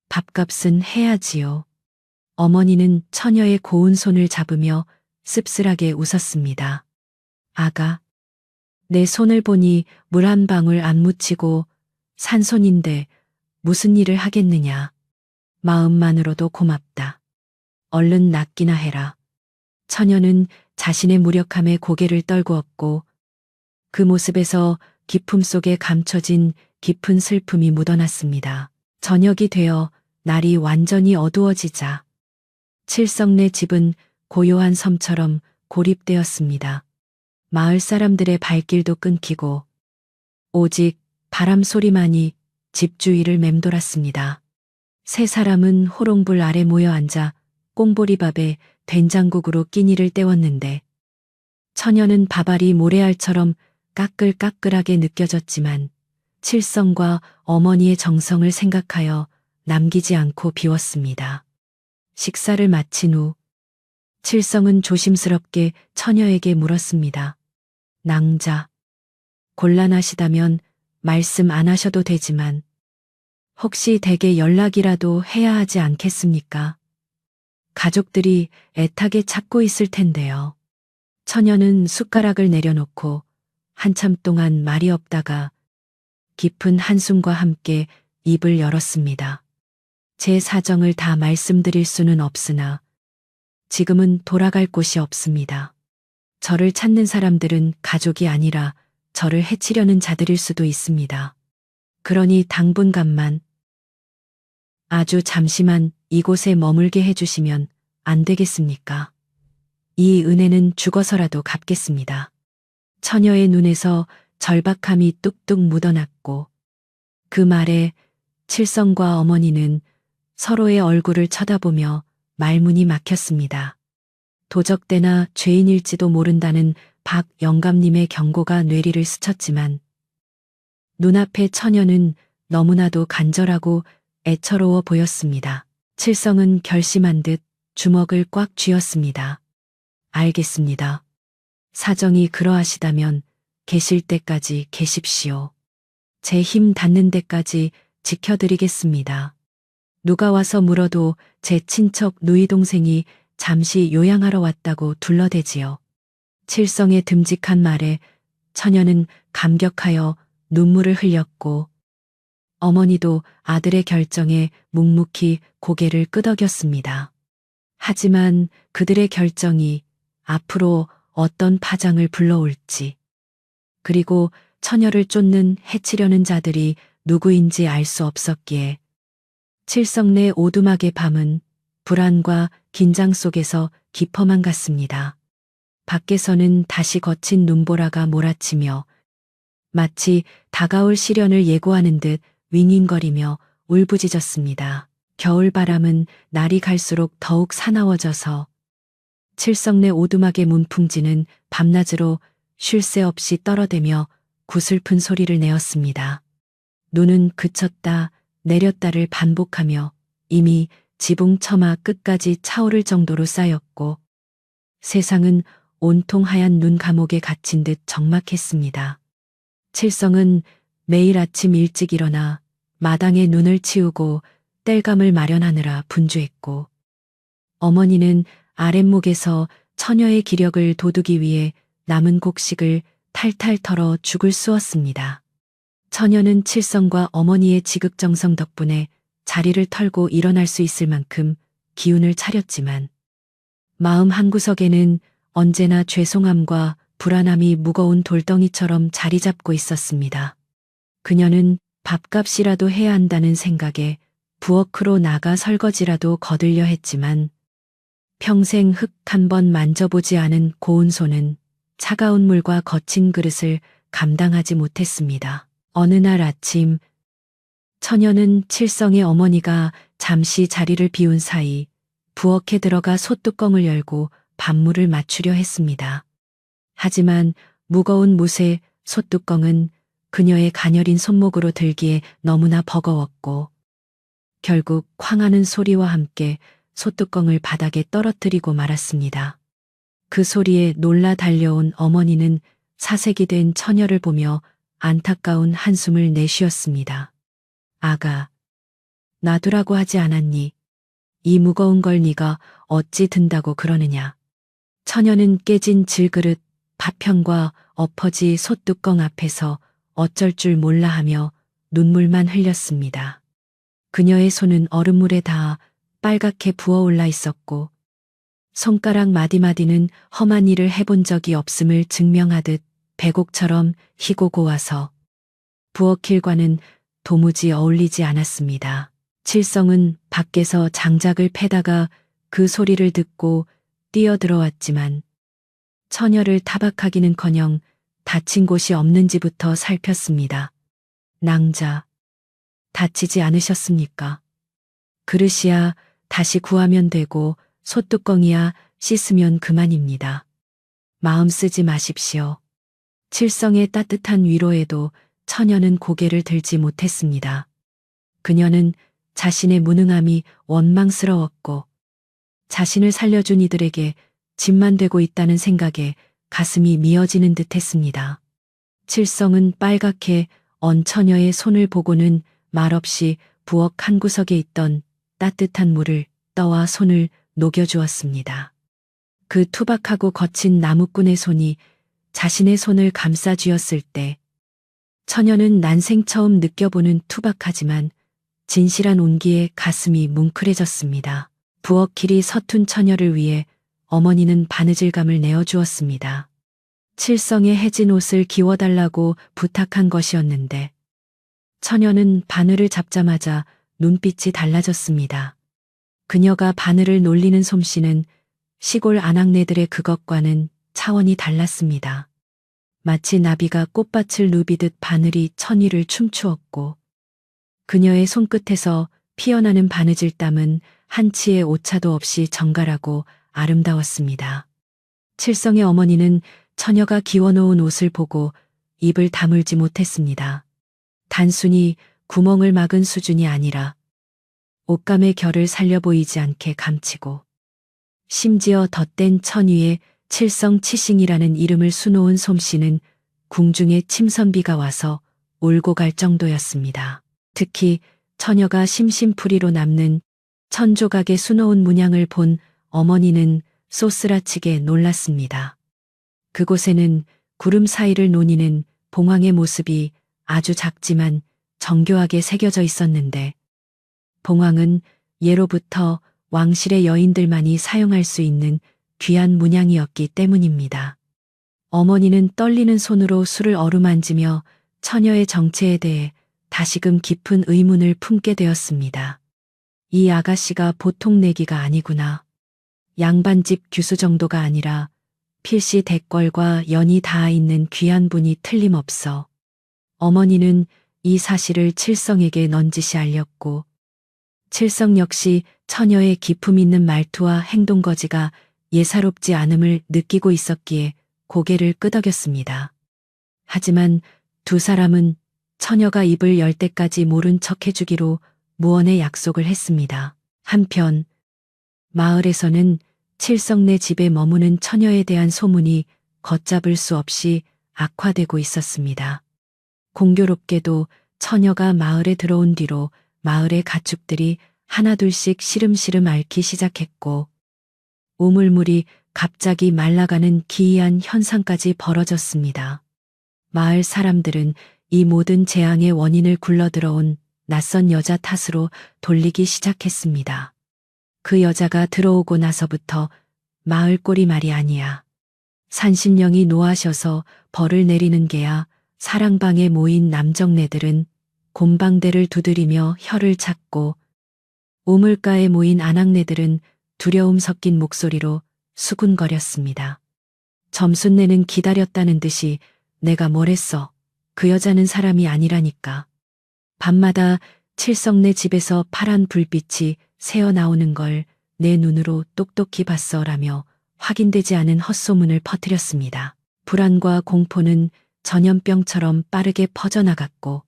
A: 밥값은 해야지요. 어머니는 처녀의 고운 손을 잡으며 씁쓸하게 웃었습니다. 아가, 내 손을 보니 물 한 방울 안 묻히고 산손인데 무슨 일을 하겠느냐. 마음만으로도 고맙다. 얼른 낫기나 해라. 처녀는 자신의 무력함에 고개를 떨구었고 그 모습에서 기품 속에 감춰진 깊은 슬픔이 묻어났습니다. 저녁이 되어 날이 완전히 어두워지자 칠성네 집은 고요한 섬처럼 고립되었습니다. 마을 사람들의 발길도 끊기고 오직 바람 소리만이 집 주위를 맴돌았습니다. 세 사람은 호롱불 아래 모여 앉아 꽁보리밥에 된장국으로 끼니를 때웠는데 처녀는 밥알이 모래알처럼 까끌까끌하게 느껴졌지만 칠성과 어머니의 정성을 생각하여 남기지 않고 비웠습니다. 식사를 마친 후 칠성은 조심스럽게 처녀에게 물었습니다. 낭자, 곤란하시다면 말씀 안 하셔도 되지만 혹시 댁에 연락이라도 해야 하지 않겠습니까? 가족들이 애타게 찾고 있을 텐데요. 처녀는 숟가락을 내려놓고 한참 동안 말이 없다가 깊은 한숨과 함께 입을 열었습니다. 제 사정을 다 말씀드릴 수는 없으나 지금은 돌아갈 곳이 없습니다. 저를 찾는 사람들은 가족이 아니라 저를 해치려는 자들일 수도 있습니다. 그러니 당분간만 아주 잠시만 이곳에 머물게 해주시면 안 되겠습니까? 이 은혜는 죽어서라도 갚겠습니다. 처녀의 눈에서 절박함이 뚝뚝 묻어났고 그 말에 칠성과 어머니는 서로의 얼굴을 쳐다보며 말문이 막혔습니다. 도적대나 죄인일지도 모른다는 박 영감님의 경고가 뇌리를 스쳤지만 눈앞의 처녀는 너무나도 간절하고 애처로워 보였습니다. 칠성은 결심한 듯 주먹을 꽉 쥐었습니다. 알겠습니다. 사정이 그러하시다면 계실 때까지 계십시오. 제 힘 닿는 데까지 지켜드리겠습니다. 누가 와서 물어도 제 친척 누이 동생이 잠시 요양하러 왔다고 둘러대지요. 칠성의 듬직한 말에 처녀는 감격하여 눈물을 흘렸고 어머니도 아들의 결정에 묵묵히 고개를 끄덕였습니다. 하지만 그들의 결정이 앞으로 어떤 파장을 불러올지, 그리고 처녀를 쫓는 해치려는 자들이 누구인지 알 수 없었기에 칠성 내 오두막의 밤은 불안과 긴장 속에서 깊어만 갔습니다. 밖에서는 다시 거친 눈보라가 몰아치며 마치 다가올 시련을 예고하는 듯 윙윙거리며 울부짖었습니다. 겨울바람은 날이 갈수록 더욱 사나워져서 칠성 내 오두막의 문풍지는 밤낮으로 쉴 새 없이 떨어대며 구슬픈 소리를 내었습니다. 눈은 그쳤다 내렸다를 반복하며 이미 지붕 처마 끝까지 차오를 정도로 쌓였고 세상은 온통 하얀 눈 감옥에 갇힌 듯 적막했습니다. 칠성은 매일 아침 일찍 일어나 마당에 눈을 치우고 땔감을 마련하느라 분주했고 어머니는 아랫목에서 처녀의 기력을 돋우기 위해 남은 곡식을 탈탈 털어 죽을 쑤었습니다. 처녀는 칠성과 어머니의 지극정성 덕분에 자리를 털고 일어날 수 있을 만큼 기운을 차렸지만 마음 한구석에는 언제나 죄송함과 불안함이 무거운 돌덩이처럼 자리 잡고 있었습니다. 그녀는 밥값이라도 해야 한다는 생각에 부엌으로 나가 설거지라도 거들려 했지만 평생 흙 한 번 만져보지 않은 고운 손은 차가운 물과 거친 그릇을 감당하지 못했습니다. 어느 날 아침 처녀는 칠성의 어머니가 잠시 자리를 비운 사이 부엌에 들어가 솥뚜껑을 열고 밥물을 맞추려 했습니다. 하지만 무거운 못의 솥뚜껑은 그녀의 가녀린 손목으로 들기에 너무나 버거웠고 결국 쾅하는 소리와 함께 솥뚜껑을 바닥에 떨어뜨리고 말았습니다. 그 소리에 놀라 달려온 어머니는 사색이 된 처녀를 보며 안타까운 한숨을 내쉬었습니다. 아가, 놔두라고 하지 않았니? 이 무거운 걸 네가 어찌 든다고 그러느냐. 처녀는 깨진 질그릇 밥편과 엎어지 솥뚜껑 앞에서 어쩔 줄 몰라 하며 눈물만 흘렸습니다. 그녀의 손은 얼음물에 닿아 빨갛게 부어올라 있었고 손가락 마디마디는 험한 일을 해본 적이 없음을 증명하듯 배곡처럼 희고 고와서 부엌일과는 도무지 어울리지 않았습니다. 칠성은 밖에서 장작을 패다가 그 소리를 듣고 뛰어들어왔지만 처녀를 타박하기는커녕 다친 곳이 없는지부터 살폈습니다. 낭자, 다치지 않으셨습니까? 그릇이야 다시 구하면 되고 솥뚜껑이야 씻으면 그만입니다. 마음 쓰지 마십시오. 칠성의 따뜻한 위로에도 처녀는 고개를 들지 못했습니다. 그녀는 자신의 무능함이 원망스러웠고 자신을 살려준 이들에게 짐만 되고 있다는 생각에 가슴이 미어지는 듯 했습니다. 칠성은 빨갛게 언 처녀의 손을 보고는 말없이 부엌 한 구석에 있던 따뜻한 물을 떠와 손을 녹여주었습니다. 그 투박하고 거친 나무꾼의 손이 자신의 손을 감싸 쥐었을 때 처녀는 난생 처음 느껴보는 투박하지만 진실한 온기에 가슴이 뭉클해졌습니다. 부엌 길이 서툰 처녀를 위해 어머니는 바느질감을 내어주었습니다. 칠성의 해진 옷을 기워달라고 부탁한 것이었는데 처녀는 바늘을 잡자마자 눈빛이 달라졌습니다. 그녀가 바늘을 놀리는 솜씨는 시골 아낙네들의 그것과는 차원이 달랐습니다. 마치 나비가 꽃밭을 누비듯 바늘이 천위를 춤추었고 그녀의 손끝에서 피어나는 바느질 땀은 한치의 오차도 없이 정갈하고 아름다웠습니다. 칠성의 어머니는 처녀가 기워놓은 옷을 보고 입을 다물지 못했습니다. 단순히 구멍을 막은 수준이 아니라 옷감의 결을 살려 보이지 않게 감추고 심지어 덧댄 천 위에 칠성 치싱이라는 이름을 수놓은 솜씨는 궁중에 침선비가 와서 울고 갈 정도였습니다. 특히 처녀가 심심풀이로 남는 천조각에 수놓은 문양을 본 어머니는 쏘스라치게 놀랐습니다. 그곳에는 구름 사이를 노니는 봉황의 모습이 아주 작지만 정교하게 새겨져 있었는데 봉황은 예로부터 왕실의 여인들만이 사용할 수 있는 귀한 문양이었기 때문입니다. 어머니는 떨리는 손으로 술을 어루만지며 처녀의 정체에 대해 다시금 깊은 의문을 품게 되었습니다. 이 아가씨가 보통 내기가 아니구나. 양반집 규수 정도가 아니라 필시 대궐과 연이 닿아 있는 귀한 분이 틀림없어. 어머니는 이 사실을 칠성에게 넌지시 알렸고 칠성 역시 처녀의 기품 있는 말투와 행동거지가 예사롭지 않음을 느끼고 있었기에 고개를 끄덕였습니다. 하지만 두 사람은 처녀가 입을 열 때까지 모른 척 해주기로 무언의 약속을 했습니다. 한편 마을에서는 칠성네 집에 머무는 처녀에 대한 소문이 걷잡을 수 없이 악화되고 있었습니다. 공교롭게도 처녀가 마을에 들어온 뒤로 마을의 가축들이 하나둘씩 시름시름 앓기 시작했고 우물물이 갑자기 말라가는 기이한 현상까지 벌어졌습니다. 마을 사람들은 이 모든 재앙의 원인을 굴러들어온 낯선 여자 탓으로 돌리기 시작했습니다. 그 여자가 들어오고 나서부터 마을 꼴이 말이 아니야. 산신령이 노하셔서 벌을 내리는 게야. 사랑방에 모인 남정네들은 곰방대를 두드리며 혀를 찾고 우물가에 모인 아낙네들은 두려움 섞인 목소리로 수군거렸습니다. 점순내는 기다렸다는 듯이 내가 뭘 했어. 그 여자는 사람이 아니라니까. 밤마다 칠성네 집에서 파란 불빛이 새어나오는 걸 내 눈으로 똑똑히 봤어라며 확인되지 않은 헛소문을 퍼뜨렸습니다. 불안과 공포는 전염병처럼 빠르게 퍼져나갔고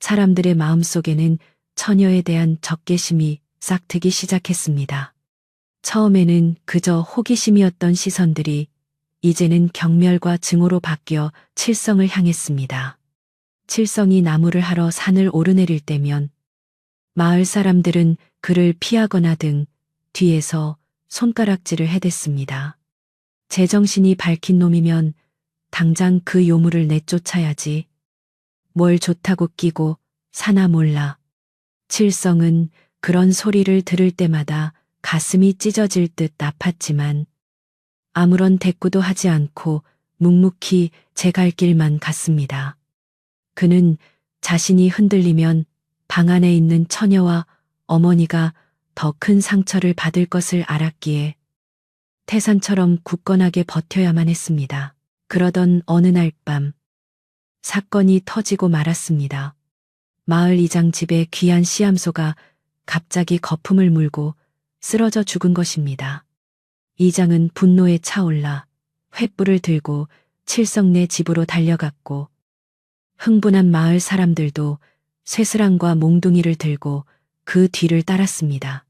A: 사람들의 마음속에는 처녀에 대한 적개심이 싹트기 시작했습니다. 처음에는 그저 호기심이었던 시선들이 이제는 경멸과 증오로 바뀌어 칠성을 향했습니다. 칠성이 나무를 하러 산을 오르내릴 때면 마을 사람들은 그를 피하거나 등 뒤에서 손가락질을 해댔습니다. 제정신이 밝힌 놈이면 당장 그 요물을 내쫓아야지. 뭘 좋다고 끼고 사나 몰라. 칠성은 그런 소리를 들을 때마다 가슴이 찢어질 듯 아팠지만 아무런 대꾸도 하지 않고 묵묵히 제 갈 길만 갔습니다. 그는 자신이 흔들리면 방 안에 있는 처녀와 어머니가 더 큰 상처를 받을 것을 알았기에 태산처럼 굳건하게 버텨야만 했습니다. 그러던 어느 날 밤, 사건이 터지고 말았습니다. 마을 이장 집에 귀한 씨암소가 갑자기 거품을 물고 쓰러져 죽은 것입니다. 이장은 분노에 차올라 횃불을 들고 칠성네 집으로 달려갔고, 흥분한 마을 사람들도 쇠스랑과 몽둥이를 들고 그 뒤를 따랐습니다.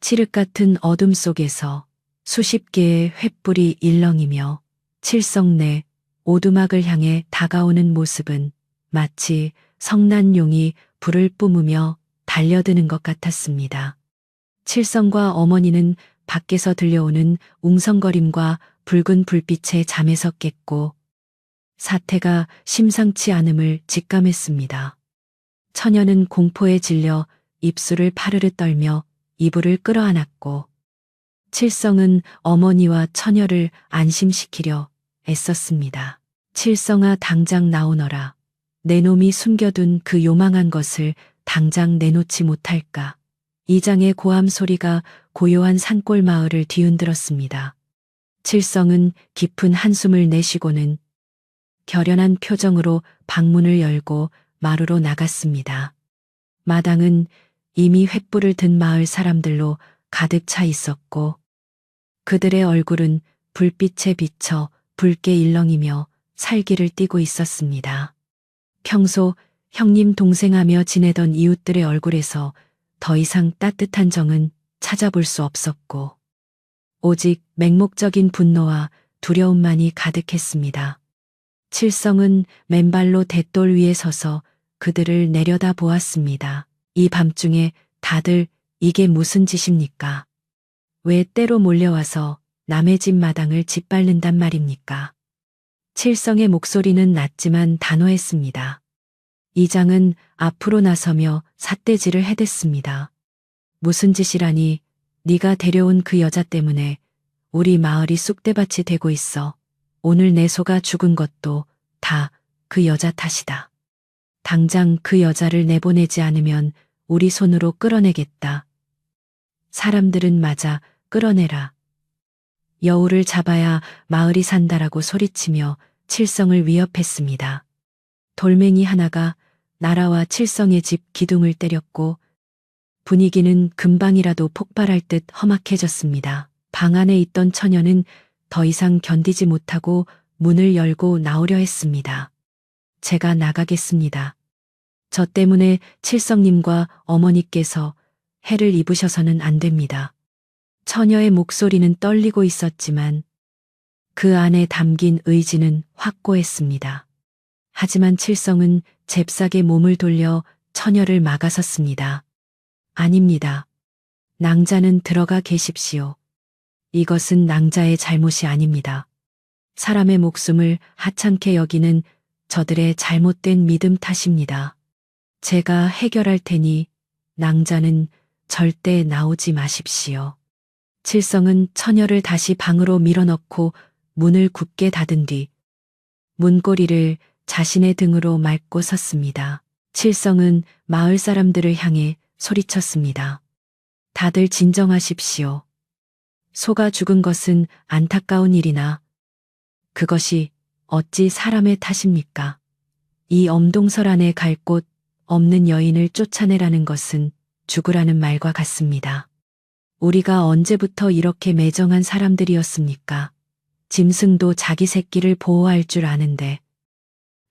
A: 칠흑 같은 어둠 속에서 수십 개의 횃불이 일렁이며 칠성내 오두막을 향해 다가오는 모습은 마치 성난용이 불을 뿜으며 달려드는 것 같았습니다. 칠성과 어머니는 밖에서 들려오는 웅성거림과 붉은 불빛에 잠에서 깼고, 사태가 심상치 않음을 직감했습니다. 처녀는 공포에 질려 입술을 파르르 떨며 이불을 끌어안았고, 칠성은 어머니와 처녀를 안심시키려 애썼습니다. 칠성아, 당장 나오너라. 내 놈이 숨겨둔 그 요망한 것을 당장 내놓지 못할까. 이장의 고함 소리가 고요한 산골 마을을 뒤흔들었습니다. 칠성은 깊은 한숨을 내쉬고는 결연한 표정으로 방문을 열고 마루로 나갔습니다. 마당은 이미 횃불을 든 마을 사람들로 가득 차 있었고, 그들의 얼굴은 불빛에 비쳐 붉게 일렁이며 살기를 띠고 있었습니다. 평소 형님 동생하며 지내던 이웃들의 얼굴에서 더 이상 따뜻한 정은 찾아볼 수 없었고, 오직 맹목적인 분노와 두려움만이 가득했습니다. 칠성은 맨발로 돛돌 위에 서서 그들을 내려다 보았습니다. 이 밤중에 다들 이게 무슨 짓입니까? 왜 때로 몰려와서 남의 집 마당을 짓밟는단 말입니까? 칠성의 목소리는 낮지만 단호했습니다. 이장은 앞으로 나서며 삿대질을 해댔습니다. 무슨 짓이라니, 네가 데려온 그 여자 때문에 우리 마을이 쑥대밭이 되고 있어. 오늘 내 소가 죽은 것도 다 그 여자 탓이다. 당장 그 여자를 내보내지 않으면 우리 손으로 끌어내겠다. 사람들은 맞아, 끌어내라. 여우를 잡아야 마을이 산다라고 소리치며 칠성을 위협했습니다. 돌멩이 하나가 나라와 칠성의 집 기둥을 때렸고, 분위기는 금방이라도 폭발할 듯 험악해졌습니다. 방 안에 있던 처녀는 더 이상 견디지 못하고 문을 열고 나오려 했습니다. 제가 나가겠습니다. 저 때문에 칠성님과 어머니께서 해를 입으셔서는 안 됩니다. 처녀의 목소리는 떨리고 있었지만 그 안에 담긴 의지는 확고했습니다. 하지만 칠성은 잽싸게 몸을 돌려 처녀를 막아섰습니다. 아닙니다. 낭자는 들어가 계십시오. 이것은 낭자의 잘못이 아닙니다. 사람의 목숨을 하찮게 여기는 저들의 잘못된 믿음 탓입니다. 제가 해결할 테니 낭자는 절대 나오지 마십시오. 칠성은 처녀를 다시 방으로 밀어넣고 문을 굳게 닫은 뒤 문고리를 자신의 등으로 말고 섰습니다. 칠성은 마을 사람들을 향해 소리쳤습니다. 다들 진정하십시오. 소가 죽은 것은 안타까운 일이나 그것이 어찌 사람의 탓입니까? 이 엄동설 안에 갈 곳 없는 여인을 쫓아내라는 것은 죽으라는 말과 같습니다. 우리가 언제부터 이렇게 매정한 사람들이었습니까? 짐승도 자기 새끼를 보호할 줄 아는데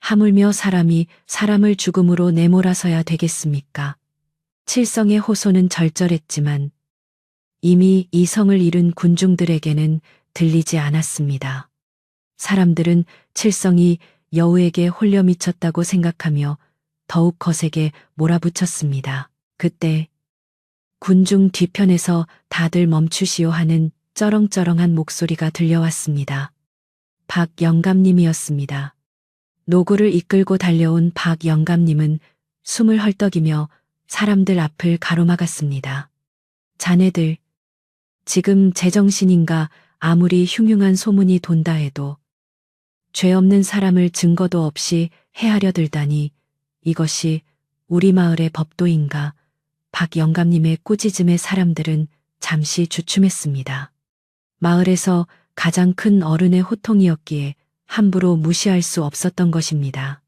A: 하물며 사람이 사람을 죽음으로 내몰아서야 되겠습니까? 칠성의 호소는 절절했지만 이미 이성을 잃은 군중들에게는 들리지 않았습니다. 사람들은 칠성이 여우에게 홀려 미쳤다고 생각하며 더욱 거세게 몰아붙였습니다. 그때 군중 뒤편에서 다들 멈추시오 하는 쩌렁쩌렁한 목소리가 들려왔습니다. 박 영감님이었습니다. 노구를 이끌고 달려온 박 영감님은 숨을 헐떡이며 사람들 앞을 가로막았습니다. 자네들, 지금 제정신인가? 아무리 흉흉한 소문이 돈다 해도 죄 없는 사람을 증거도 없이 해하려 들다니 이것이 우리 마을의 법도인가? 박 영감님의 꾸짖음에 사람들은 잠시 주춤했습니다. 마을에서 가장 큰 어른의 호통이었기에 함부로 무시할 수 없었던 것입니다.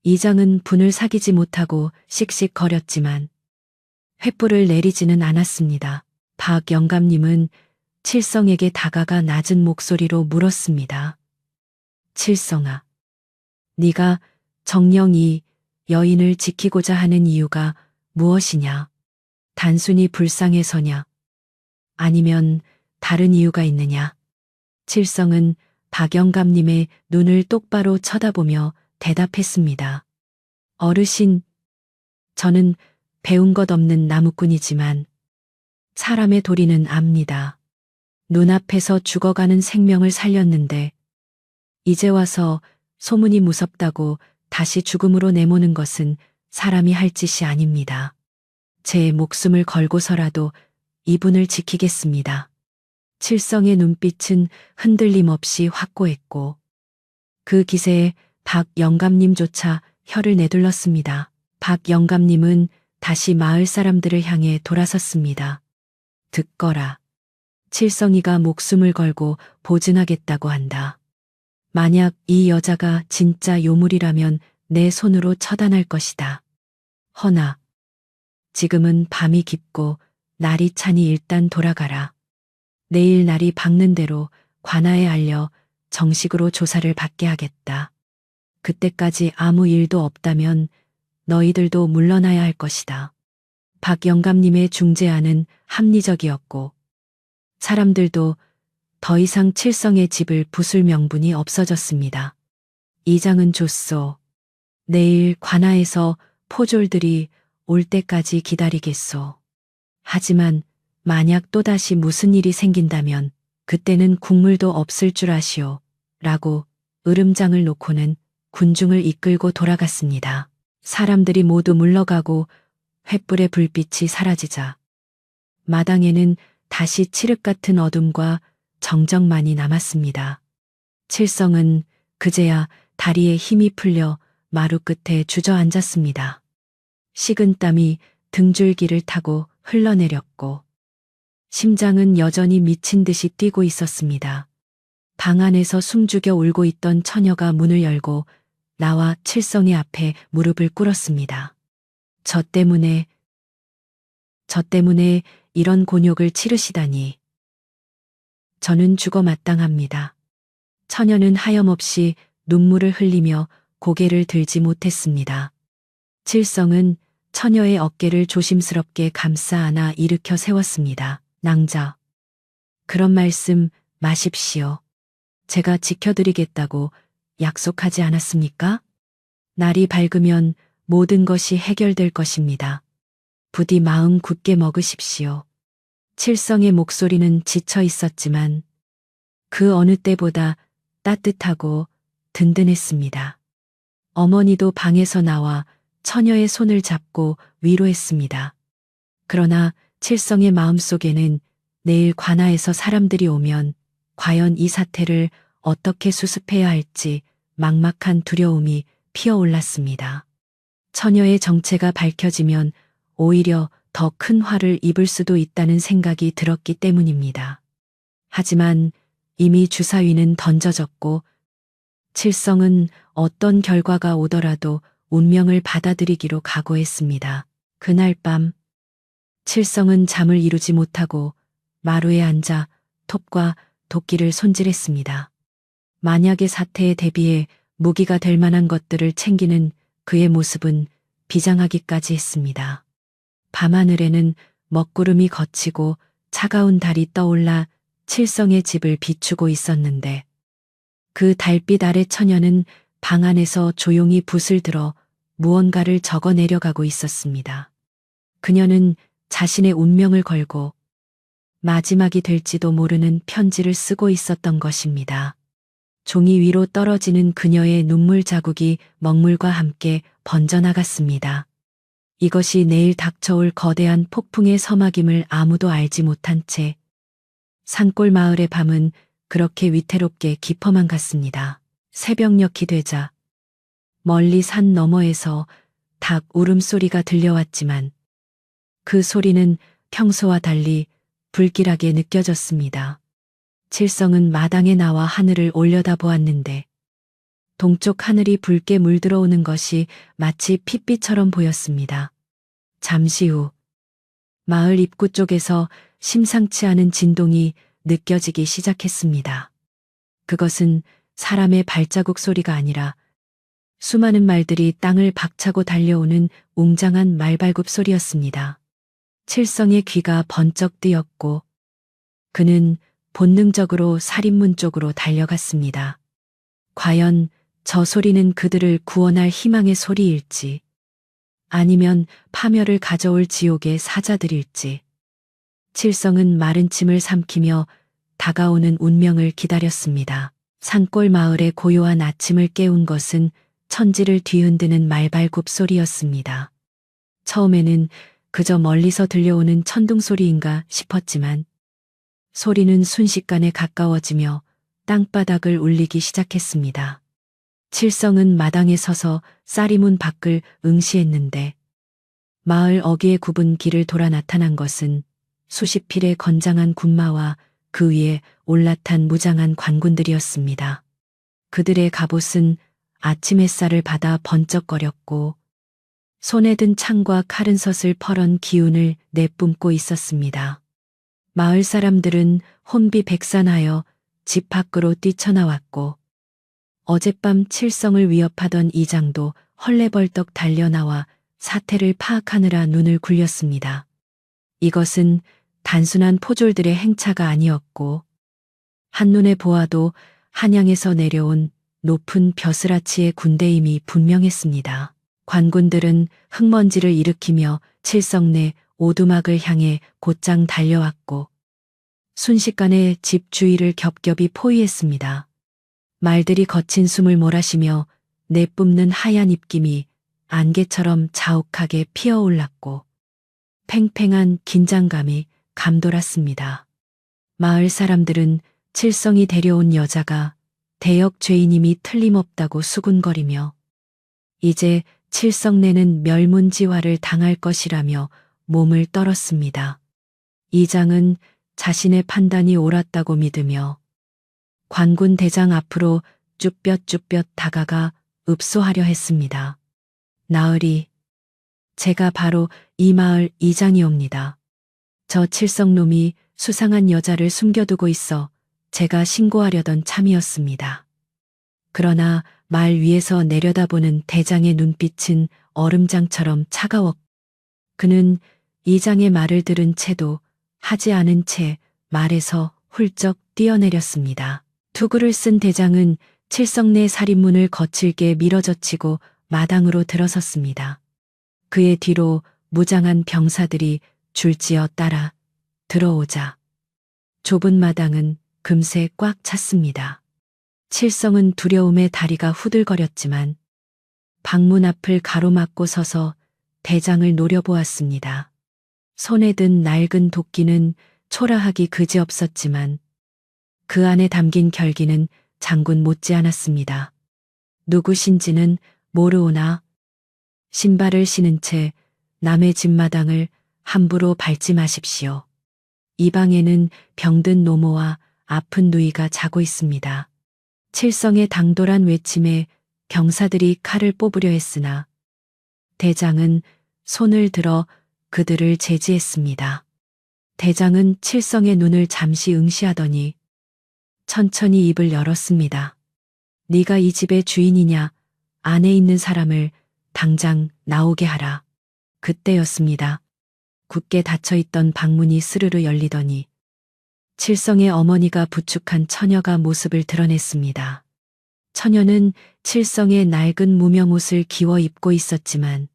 A: 이장은 분을 사귀지 못하고 씩씩거렸지만 횃불을 내리지는 않았습니다. 박 영감님은 칠성에게 다가가 낮은 목소리로 물었습니다. 칠성아, 네가 정녕 이 여인을 지키고자 하는 이유가 무엇이냐? 단순히 불쌍해서냐? 아니면 다른 이유가 있느냐? 칠성은 박 영감님의 눈을 똑바로 쳐다보며 대답했습니다. 어르신, 저는 배운 것 없는 나무꾼이지만 사람의 도리는 압니다. 눈앞에서 죽어가는 생명을 살렸는데 이제 와서 소문이 무섭다고 다시 죽음으로 내모는 것은 사람이 할 짓이 아닙니다. 제 목숨을 걸고서라도 이분을 지키겠습니다. 칠성의 눈빛은 흔들림 없이 확고했고 그 기세에 박 영감님조차 혀를 내둘렀습니다. 박 영감님은 다시 마을 사람들을 향해 돌아섰습니다. 듣거라. 칠성이가 목숨을 걸고 보증하겠다고 한다. 만약 이 여자가 진짜 요물이라면 내 손으로 처단할 것이다. 허나 지금은 밤이 깊고 날이 차니 일단 돌아가라. 내일 날이 밝는 대로 관아에 알려 정식으로 조사를 받게 하겠다. 그때까지 아무 일도 없다면 너희들도 물러나야 할 것이다. 박 영감님의 중재안은 합리적이었고 사람들도 더 이상 칠성의 집을 부술 명분이 없어졌습니다. 이장은 좋소. 내일 관아에서 포졸들이 올 때까지 기다리겠소. 하지만 만약 또다시 무슨 일이 생긴다면 그때는 국물도 없을 줄 아시오. 라고 으름장을 놓고는 군중을 이끌고 돌아갔습니다. 사람들이 모두 물러가고 횃불의 불빛이 사라지자 마당에는 다시 칠흑 같은 어둠과 정적만이 남았습니다. 칠성은 그제야 다리에 힘이 풀려 마루 끝에 주저앉았습니다. 식은 땀이 등줄기를 타고 흘러내렸고 심장은 여전히 미친 듯이 뛰고 있었습니다. 방 안에서 숨죽여 울고 있던 처녀가 문을 열고 나와 칠성의 앞에 무릎을 꿇었습니다. 저 때문에 이런 곤욕을 치르시다니. 저는 죽어 마땅합니다. 처녀는 하염없이 눈물을 흘리며 고개를 들지 못했습니다. 칠성은 처녀의 어깨를 조심스럽게 감싸 안아 일으켜 세웠습니다. 낭자, 그런 말씀 마십시오. 제가 지켜드리겠다고 약속하지 않았습니까? 날이 밝으면 모든 것이 해결될 것입니다. 부디 마음 굳게 먹으십시오. 칠성의 목소리는 지쳐 있었지만 그 어느 때보다 따뜻하고 든든했습니다. 어머니도 방에서 나와 처녀의 손을 잡고 위로했습니다. 그러나 칠성의 마음속에는 내일 관아에서 사람들이 오면 과연 이 사태를 어떻게 수습해야 할지 막막한 두려움이 피어올랐습니다. 처녀의 정체가 밝혀지면 오히려 더 큰 화를 입을 수도 있다는 생각이 들었기 때문입니다. 하지만 이미 주사위는 던져졌고 칠성은 어떤 결과가 오더라도 운명을 받아들이기로 각오했습니다. 그날 밤 칠성은 잠을 이루지 못하고 마루에 앉아 톱과 도끼를 손질했습니다. 만약의 사태에 대비해 무기가 될 만한 것들을 챙기는 그의 모습은 비장하기까지 했습니다. 밤하늘에는 먹구름이 걷히고 차가운 달이 떠올라 칠성의 집을 비추고 있었는데 그 달빛 아래 처녀는 방 안에서 조용히 붓을 들어 무언가를 적어 내려가고 있었습니다. 그녀는 자신의 운명을 걸고 마지막이 될지도 모르는 편지를 쓰고 있었던 것입니다. 종이 위로 떨어지는 그녀의 눈물 자국이 먹물과 함께 번져나갔습니다. 이것이 내일 닥쳐올 거대한 폭풍의 서막임을 아무도 알지 못한 채 산골 마을의 밤은 그렇게 위태롭게 깊어만 갔습니다. 새벽녘이 되자 멀리 산 너머에서 닭 울음소리가 들려왔지만 그 소리는 평소와 달리 불길하게 느껴졌습니다. 칠성은 마당에 나와 하늘을 올려다보았는데 동쪽 하늘이 붉게 물들어오는 것이 마치 핏빛처럼 보였습니다. 잠시 후 마을 입구 쪽에서 심상치 않은 진동이 느껴지기 시작했습니다. 그것은 사람의 발자국 소리가 아니라 수많은 말들이 땅을 박차고 달려오는 웅장한 말발굽 소리였습니다. 칠성의 귀가 번쩍 뜨였고 그는 본능적으로 살인문 쪽으로 달려갔습니다. 과연 저 소리는 그들을 구원할 희망의 소리일지 아니면 파멸을 가져올 지옥의 사자들일지. 칠성은 마른 침을 삼키며 다가오는 운명을 기다렸습니다. 산골 마을의 고요한 아침을 깨운 것은 천지를 뒤흔드는 말발굽 소리였습니다. 처음에는 그저 멀리서 들려오는 천둥 소리인가 싶었지만 소리는 순식간에 가까워지며 땅바닥을 울리기 시작했습니다. 칠성은 마당에 서서 쌀이문 밖을 응시했는데 마을 어귀에 굽은 길을 돌아 나타난 것은 수십 필의 건장한 군마와 그 위에 올라탄 무장한 관군들이었습니다. 그들의 갑옷은 아침 햇살을 받아 번쩍거렸고 손에 든 창과 칼은 섯을 펄은 기운을 내뿜고 있었습니다. 마을 사람들은 혼비백산하여 집 밖으로 뛰쳐나왔고 어젯밤 칠성을 위협하던 이장도 헐레벌떡 달려나와 사태를 파악하느라 눈을 굴렸습니다. 이것은 단순한 포졸들의 행차가 아니었고 한눈에 보아도 한양에서 내려온 높은 벼슬아치의 군대임이 분명했습니다. 관군들은 흙먼지를 일으키며 칠성 내 오두막을 향해 곧장 달려왔고 순식간에 집 주위를 겹겹이 포위했습니다. 말들이 거친 숨을 몰아쉬며 내뿜는 하얀 입김이 안개처럼 자욱하게 피어올랐고 팽팽한 긴장감이 감돌았습니다. 마을 사람들은 칠성이 데려온 여자가 대역 죄인임이 틀림없다고 수군거리며 이제 칠성내는 멸문지화를 당할 것이라며 몸을 떨었습니다. 이장은 자신의 판단이 옳았다고 믿으며 관군 대장 앞으로 쭈뼛쭈뼛 다가가 읍소하려 했습니다. 나으리, 제가 바로 이 마을 이장이옵니다. 저 칠성놈이 수상한 여자를 숨겨두고 있어 제가 신고하려던 참이었습니다. 그러나 말 위에서 내려다보는 대장의 눈빛은 얼음장처럼 차가웠고 그는 이장의 말을 들은 채도 하지 않은 채 말에서 훌쩍 뛰어내렸습니다. 투구를 쓴 대장은 칠성 내 살인문을 거칠게 밀어젖히고 마당으로 들어섰습니다. 그의 뒤로 무장한 병사들이 줄지어 따라 들어오자 좁은 마당은 금세 꽉 찼습니다. 칠성은 두려움에 다리가 후들거렸지만 방문 앞을 가로막고 서서 대장을 노려보았습니다. 손에 든 낡은 도끼는 초라하기 그지없었지만 그 안에 담긴 결기는 장군 못지않았습니다. 누구신지는 모르오나 신발을 신은 채 남의 집마당을 함부로 밟지 마십시오. 이 방에는 병든 노모와 아픈 누이가 자고 있습니다. 칠성의 당돌한 외침에 병사들이 칼을 뽑으려 했으나 대장은 손을 들어 그들을 제지했습니다. 대장은 칠성의 눈을 잠시 응시하더니 천천히 입을 열었습니다. 네가 이 집의 주인이냐? 안에 있는 사람을 당장 나오게 하라. 그때였습니다. 굳게 닫혀있던 방문이 스르르 열리더니 칠성의 어머니가 부축한 처녀가 모습을 드러냈습니다. 처녀는 칠성의 낡은 무명옷을 기워 입고 있었지만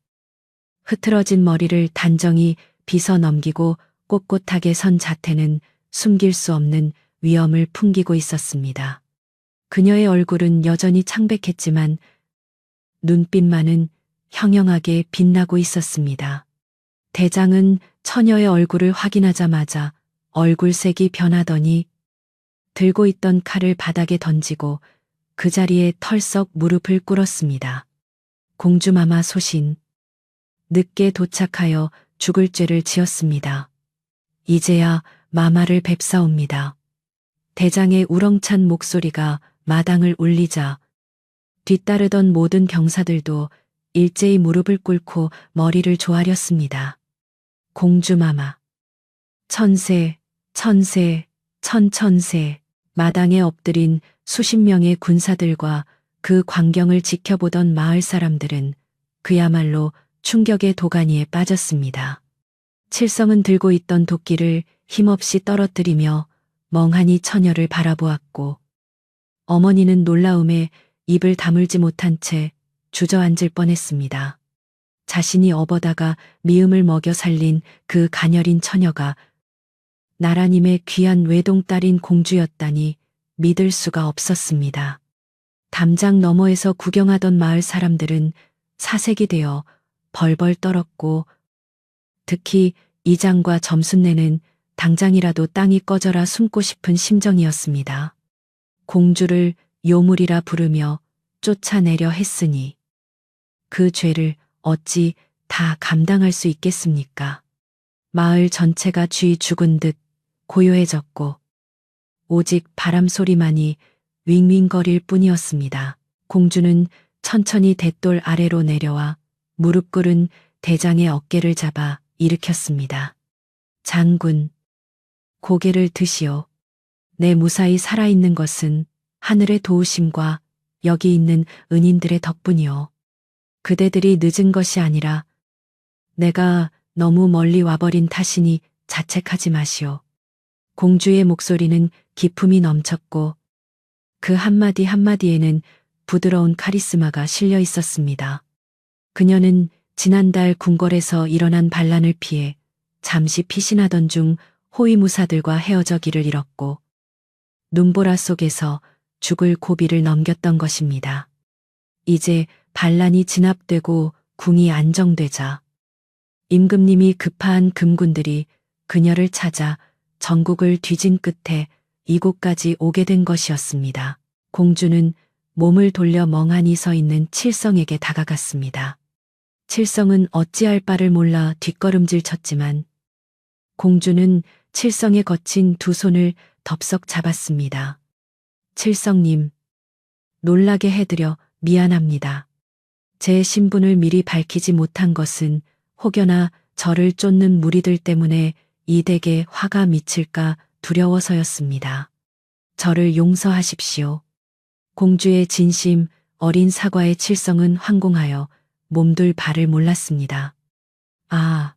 A: 흐트러진 머리를 단정히 빗어 넘기고 꼿꼿하게 선 자태는 숨길 수 없는 위엄을 풍기고 있었습니다. 그녀의 얼굴은 여전히 창백했지만 눈빛만은 형형하게 빛나고 있었습니다. 대장은 처녀의 얼굴을 확인하자마자 얼굴색이 변하더니 들고 있던 칼을 바닥에 던지고 그 자리에 털썩 무릎을 꿇었습니다. 공주마마 소신. 늦게 도착하여 죽을 죄를 지었습니다. 이제야 마마를 뵙사옵니다. 대장의 우렁찬 목소리가 마당을 울리자 뒤따르던 모든 경사들도 일제히 무릎을 꿇고 머리를 조아렸습니다. 공주마마. 천세, 천세, 천천세. 마당에 엎드린 수십 명의 군사들과 그 광경을 지켜보던 마을 사람들은 그야말로 충격의 도가니에 빠졌습니다. 칠성은 들고 있던 도끼를 힘없이 떨어뜨리며 멍하니 처녀를 바라보았고, 어머니는 놀라움에 입을 다물지 못한 채 주저앉을 뻔했습니다. 자신이 업어다가 미음을 먹여 살린 그 가녀린 처녀가 나라님의 귀한 외동딸인 공주였다니 믿을 수가 없었습니다. 담장 너머에서 구경하던 마을 사람들은 사색이 되어 벌벌 떨었고, 특히 이장과 점순내는 당장이라도 땅이 꺼져라 숨고 싶은 심정이었습니다. 공주를 요물이라 부르며 쫓아내려 했으니 그 죄를 어찌 다 감당할 수 있겠습니까? 마을 전체가 쥐 죽은 듯 고요해졌고 오직 바람 소리만이 윙윙거릴 뿐이었습니다. 공주는 천천히 돛돌 아래로 내려와 무릎 꿇은 대장의 어깨를 잡아 일으켰습니다. 장군, 고개를 드시오. 내 무사히 살아있는 것은 하늘의 도우심과 여기 있는 은인들의 덕분이오. 그대들이 늦은 것이 아니라 내가 너무 멀리 와버린 탓이니 자책하지 마시오. 공주의 목소리는 기품이 넘쳤고 그 한마디 한마디에는 부드러운 카리스마가 실려 있었습니다. 그녀는 지난달 궁궐에서 일어난 반란을 피해 잠시 피신하던 중 호위무사들과 헤어져 길을 잃었고 눈보라 속에서 죽을 고비를 넘겼던 것입니다. 이제 반란이 진압되고 궁이 안정되자 임금님이 급파한 금군들이 그녀를 찾아 전국을 뒤진 끝에 이곳까지 오게 된 것이었습니다. 공주는 몸을 돌려 멍하니 서 있는 칠성에게 다가갔습니다. 칠성은 어찌할 바를 몰라 뒷걸음질 쳤지만 공주는 칠성의 거친 두 손을 덥석 잡았습니다. 칠성님, 놀라게 해드려 미안합니다. 제 신분을 미리 밝히지 못한 것은 혹여나 저를 쫓는 무리들 때문에 이 댁에 화가 미칠까 두려워서였습니다. 저를 용서하십시오. 공주의 진심 어린 사과에 칠성은 황공하여 몸둘 바를 몰랐습니다. 아,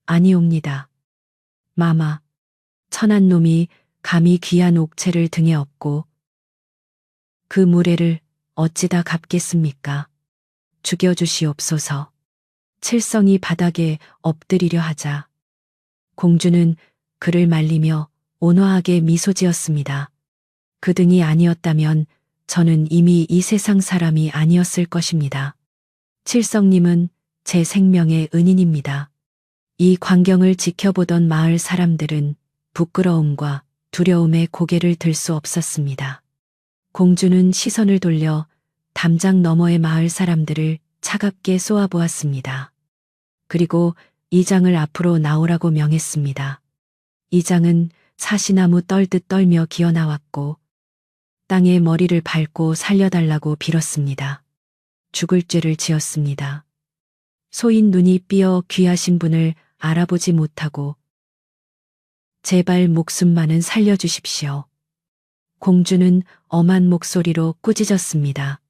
A: 아니옵니다. 마마, 천한 놈이 감히 귀한 옥체를 등에 업고 그 무례를 어찌다 갚겠습니까? 죽여주시옵소서. 칠성이 바닥에 엎드리려 하자 공주는 그를 말리며 온화하게 미소 지었습니다. 그 등이 아니었다면 저는 이미 이 세상 사람이 아니었을 것입니다. 칠성님은 제 생명의 은인입니다. 이 광경을 지켜보던 마을 사람들은 부끄러움과 두려움에 고개를 들 수 없었습니다. 공주는 시선을 돌려 담장 너머의 마을 사람들을 차갑게 쏘아보았습니다. 그리고 이장을 앞으로 나오라고 명했습니다. 이장은 사시나무 떨듯 떨며 기어나왔고 땅에 머리를 밟고 살려달라고 빌었습니다. 죽을 죄를 지었습니다. 소인 눈이 삐어 귀하신 분을 알아보지 못하고 제발 목숨만은 살려주십시오. 공주는 엄한 목소리로 꾸짖었습니다.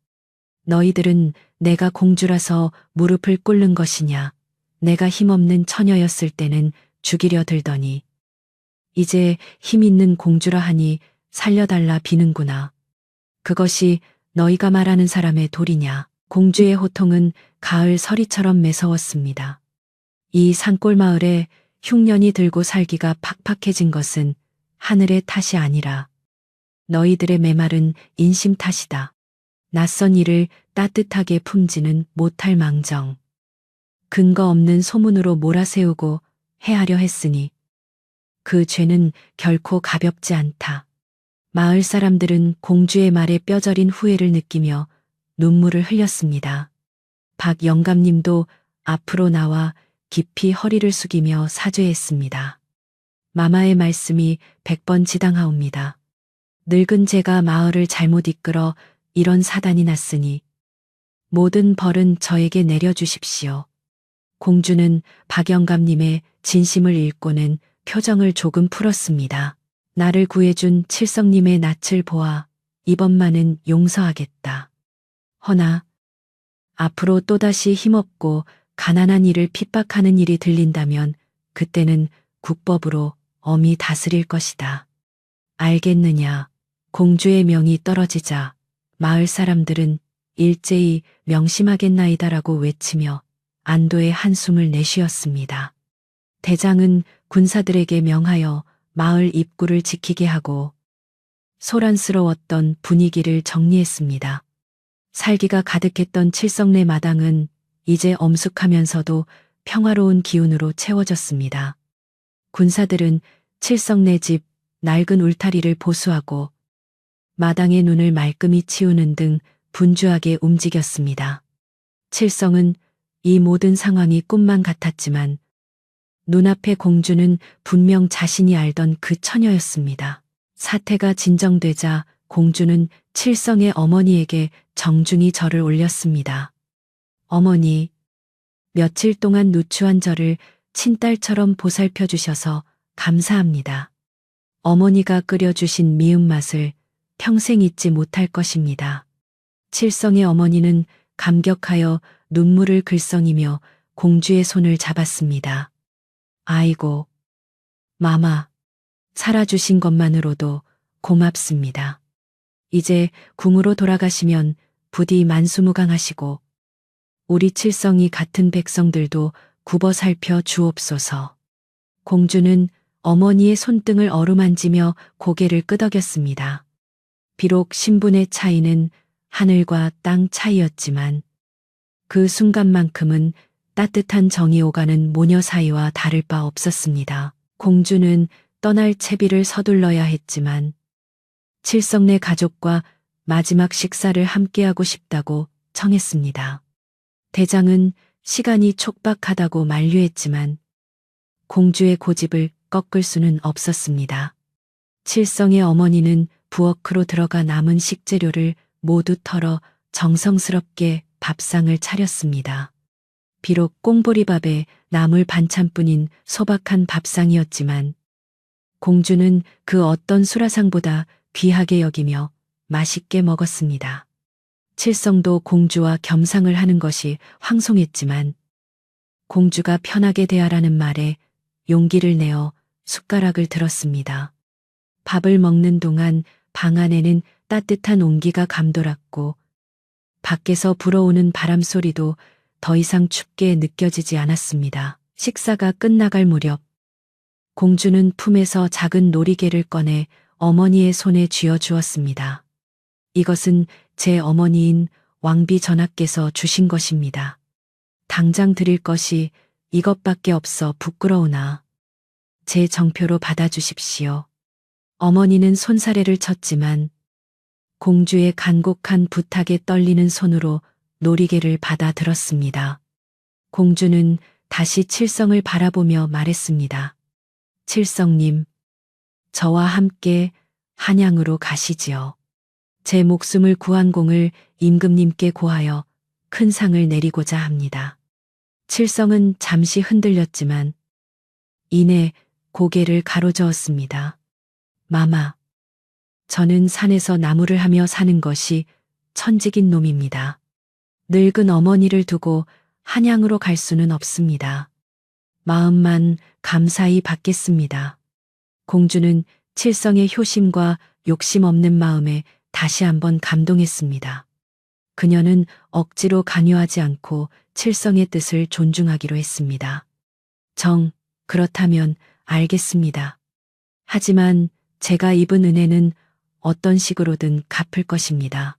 A: 너희들은 내가 공주라서 무릎을 꿇는 것이냐. 내가 힘없는 처녀였을 때는 죽이려 들더니 이제 힘 있는 공주라 하니 살려달라 비는구나. 그것이 너희가 말하는 사람의 도리냐. 공주의 호통은 가을 서리처럼 매서웠습니다. 이 산골 마을에 흉년이 들고 살기가 팍팍해진 것은 하늘의 탓이 아니라 너희들의 메마른 인심 탓이다. 낯선 일을 따뜻하게 품지는 못할 망정. 근거 없는 소문으로 몰아세우고 해하려 했으니 그 죄는 결코 가볍지 않다. 마을 사람들은 공주의 말에 뼈저린 후회를 느끼며 눈물을 흘렸습니다. 박 영감님도 앞으로 나와 깊이 허리를 숙이며 사죄했습니다. 마마의 말씀이 100번 지당하옵니다. 늙은 제가 마을을 잘못 이끌어 이런 사단이 났으니 모든 벌은 저에게 내려주십시오. 공주는 박영감님의 진심을 읽고는 표정을 조금 풀었습니다. 나를 구해준 칠성님의 낯을 보아 이번만은 용서하겠다. 허나 앞으로 또다시 힘없고 가난한 이를 핍박하는 일이 들린다면 그때는 국법으로 엄히 다스릴 것이다. 알겠느냐? 공주의 명이 떨어지자 마을 사람들은 일제히 명심하겠나이다라고 외치며 안도의 한숨을 내쉬었습니다. 대장은 군사들에게 명하여 마을 입구를 지키게 하고 소란스러웠던 분위기를 정리했습니다. 살기가 가득했던 칠성내 마당은 이제 엄숙하면서도 평화로운 기운으로 채워졌습니다. 군사들은 칠성내 집 낡은 울타리를 보수하고 마당의 눈을 말끔히 치우는 등 분주하게 움직였습니다. 칠성은 이 모든 상황이 꿈만 같았지만 눈앞의 공주는 분명 자신이 알던 그 처녀였습니다. 사태가 진정되자 공주는 칠성의 어머니에게 정중히 절을 올렸습니다. 어머니, 며칠 동안 누추한 저를 친딸처럼 보살펴 주셔서 감사합니다. 어머니가 끓여주신 미음맛을 평생 잊지 못할 것입니다. 칠성의 어머니는 감격하여 눈물을 글썽이며 공주의 손을 잡았습니다. 아이고, 마마, 살아주신 것만으로도 고맙습니다. 이제 궁으로 돌아가시면 부디 만수무강하시고 우리 칠성이 같은 백성들도 굽어 살펴 주옵소서. 공주는 어머니의 손등을 어루만지며 고개를 끄덕였습니다. 비록 신분의 차이는 하늘과 땅 차이였지만 그 순간만큼은 따뜻한 정이 오가는 모녀 사이와 다를 바 없었습니다. 공주는 떠날 채비를 서둘러야 했지만 칠성내 가족과 마지막 식사를 함께하고 싶다고 청했습니다. 대장은 시간이 촉박하다고 만류했지만 공주의 고집을 꺾을 수는 없었습니다. 칠성의 어머니는 부엌으로 들어가 남은 식재료를 모두 털어 정성스럽게 밥상을 차렸습니다. 비록 꽁보리밥에 나물 반찬뿐인 소박한 밥상이었지만 공주는 그 어떤 수라상보다 귀하게 여기며 맛있게 먹었습니다. 칠성도 공주와 겸상을 하는 것이 황송했지만 공주가 편하게 대하라는 말에 용기를 내어 숟가락을 들었습니다. 밥을 먹는 동안 방 안에는 따뜻한 온기가 감돌았고 밖에서 불어오는 바람 소리도 더 이상 춥게 느껴지지 않았습니다. 식사가 끝나갈 무렵 공주는 품에서 작은 놀이개를 꺼내 어머니의 손에 쥐어 주었습니다. 이것은 제 어머니인 왕비 전하께서 주신 것입니다. 당장 드릴 것이 이것밖에 없어 부끄러우나 제 정표로 받아주십시오. 어머니는 손사래를 쳤지만 공주의 간곡한 부탁에 떨리는 손으로 놀이개를 받아 들었습니다. 공주는 다시 칠성을 바라보며 말했습니다. 칠성님, 저와 함께 한양으로 가시지요. 제 목숨을 구한 공을 임금님께 고하여 큰 상을 내리고자 합니다. 칠성은 잠시 흔들렸지만 이내 고개를 가로저었습니다. 마마, 저는 산에서 나무를 하며 사는 것이 천직인 놈입니다. 늙은 어머니를 두고 한양으로 갈 수는 없습니다. 마음만 감사히 받겠습니다. 공주는 칠성의 효심과 욕심 없는 마음에 다시 한번 감동했습니다. 그녀는 억지로 강요하지 않고 칠성의 뜻을 존중하기로 했습니다. 그렇다면 알겠습니다. 하지만 제가 입은 은혜는 어떤 식으로든 갚을 것입니다.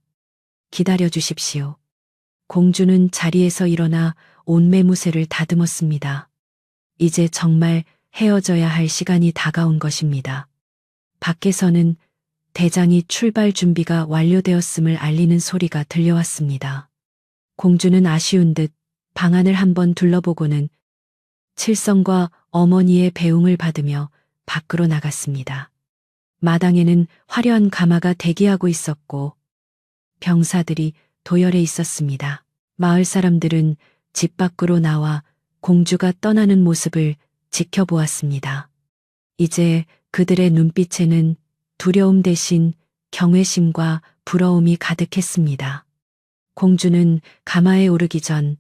A: 기다려 주십시오. 공주는 자리에서 일어나 온매무새를 다듬었습니다. 이제 정말 헤어져야 할 시간이 다가온 것입니다. 밖에서는 대장이 출발 준비가 완료되었음을 알리는 소리가 들려왔습니다. 공주는 아쉬운 듯 방안을 한번 둘러보고는 칠성과 어머니의 배웅을 받으며 밖으로 나갔습니다. 마당에는 화려한 가마가 대기하고 있었고 병사들이 도열해 있었습니다. 마을 사람들은 집 밖으로 나와 공주가 떠나는 모습을 지켜보았습니다. 이제 그들의 눈빛에는 두려움 대신 경외심과 부러움이 가득했습니다. 공주는 가마에 오르기 전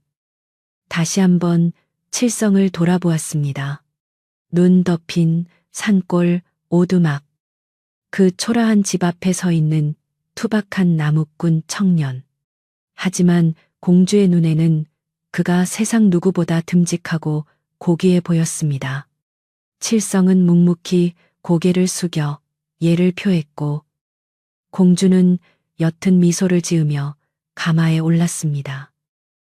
A: 다시 한번 칠성을 돌아보았습니다. 눈 덮인 산골 오두막, 그 초라한 집 앞에 서 있는 투박한 나무꾼 청년. 하지만 공주의 눈에는 그가 세상 누구보다 듬직하고 고귀해 보였습니다. 칠성은 묵묵히 고개를 숙여 예를 표했고 공주는 옅은 미소를 지으며 가마에 올랐습니다.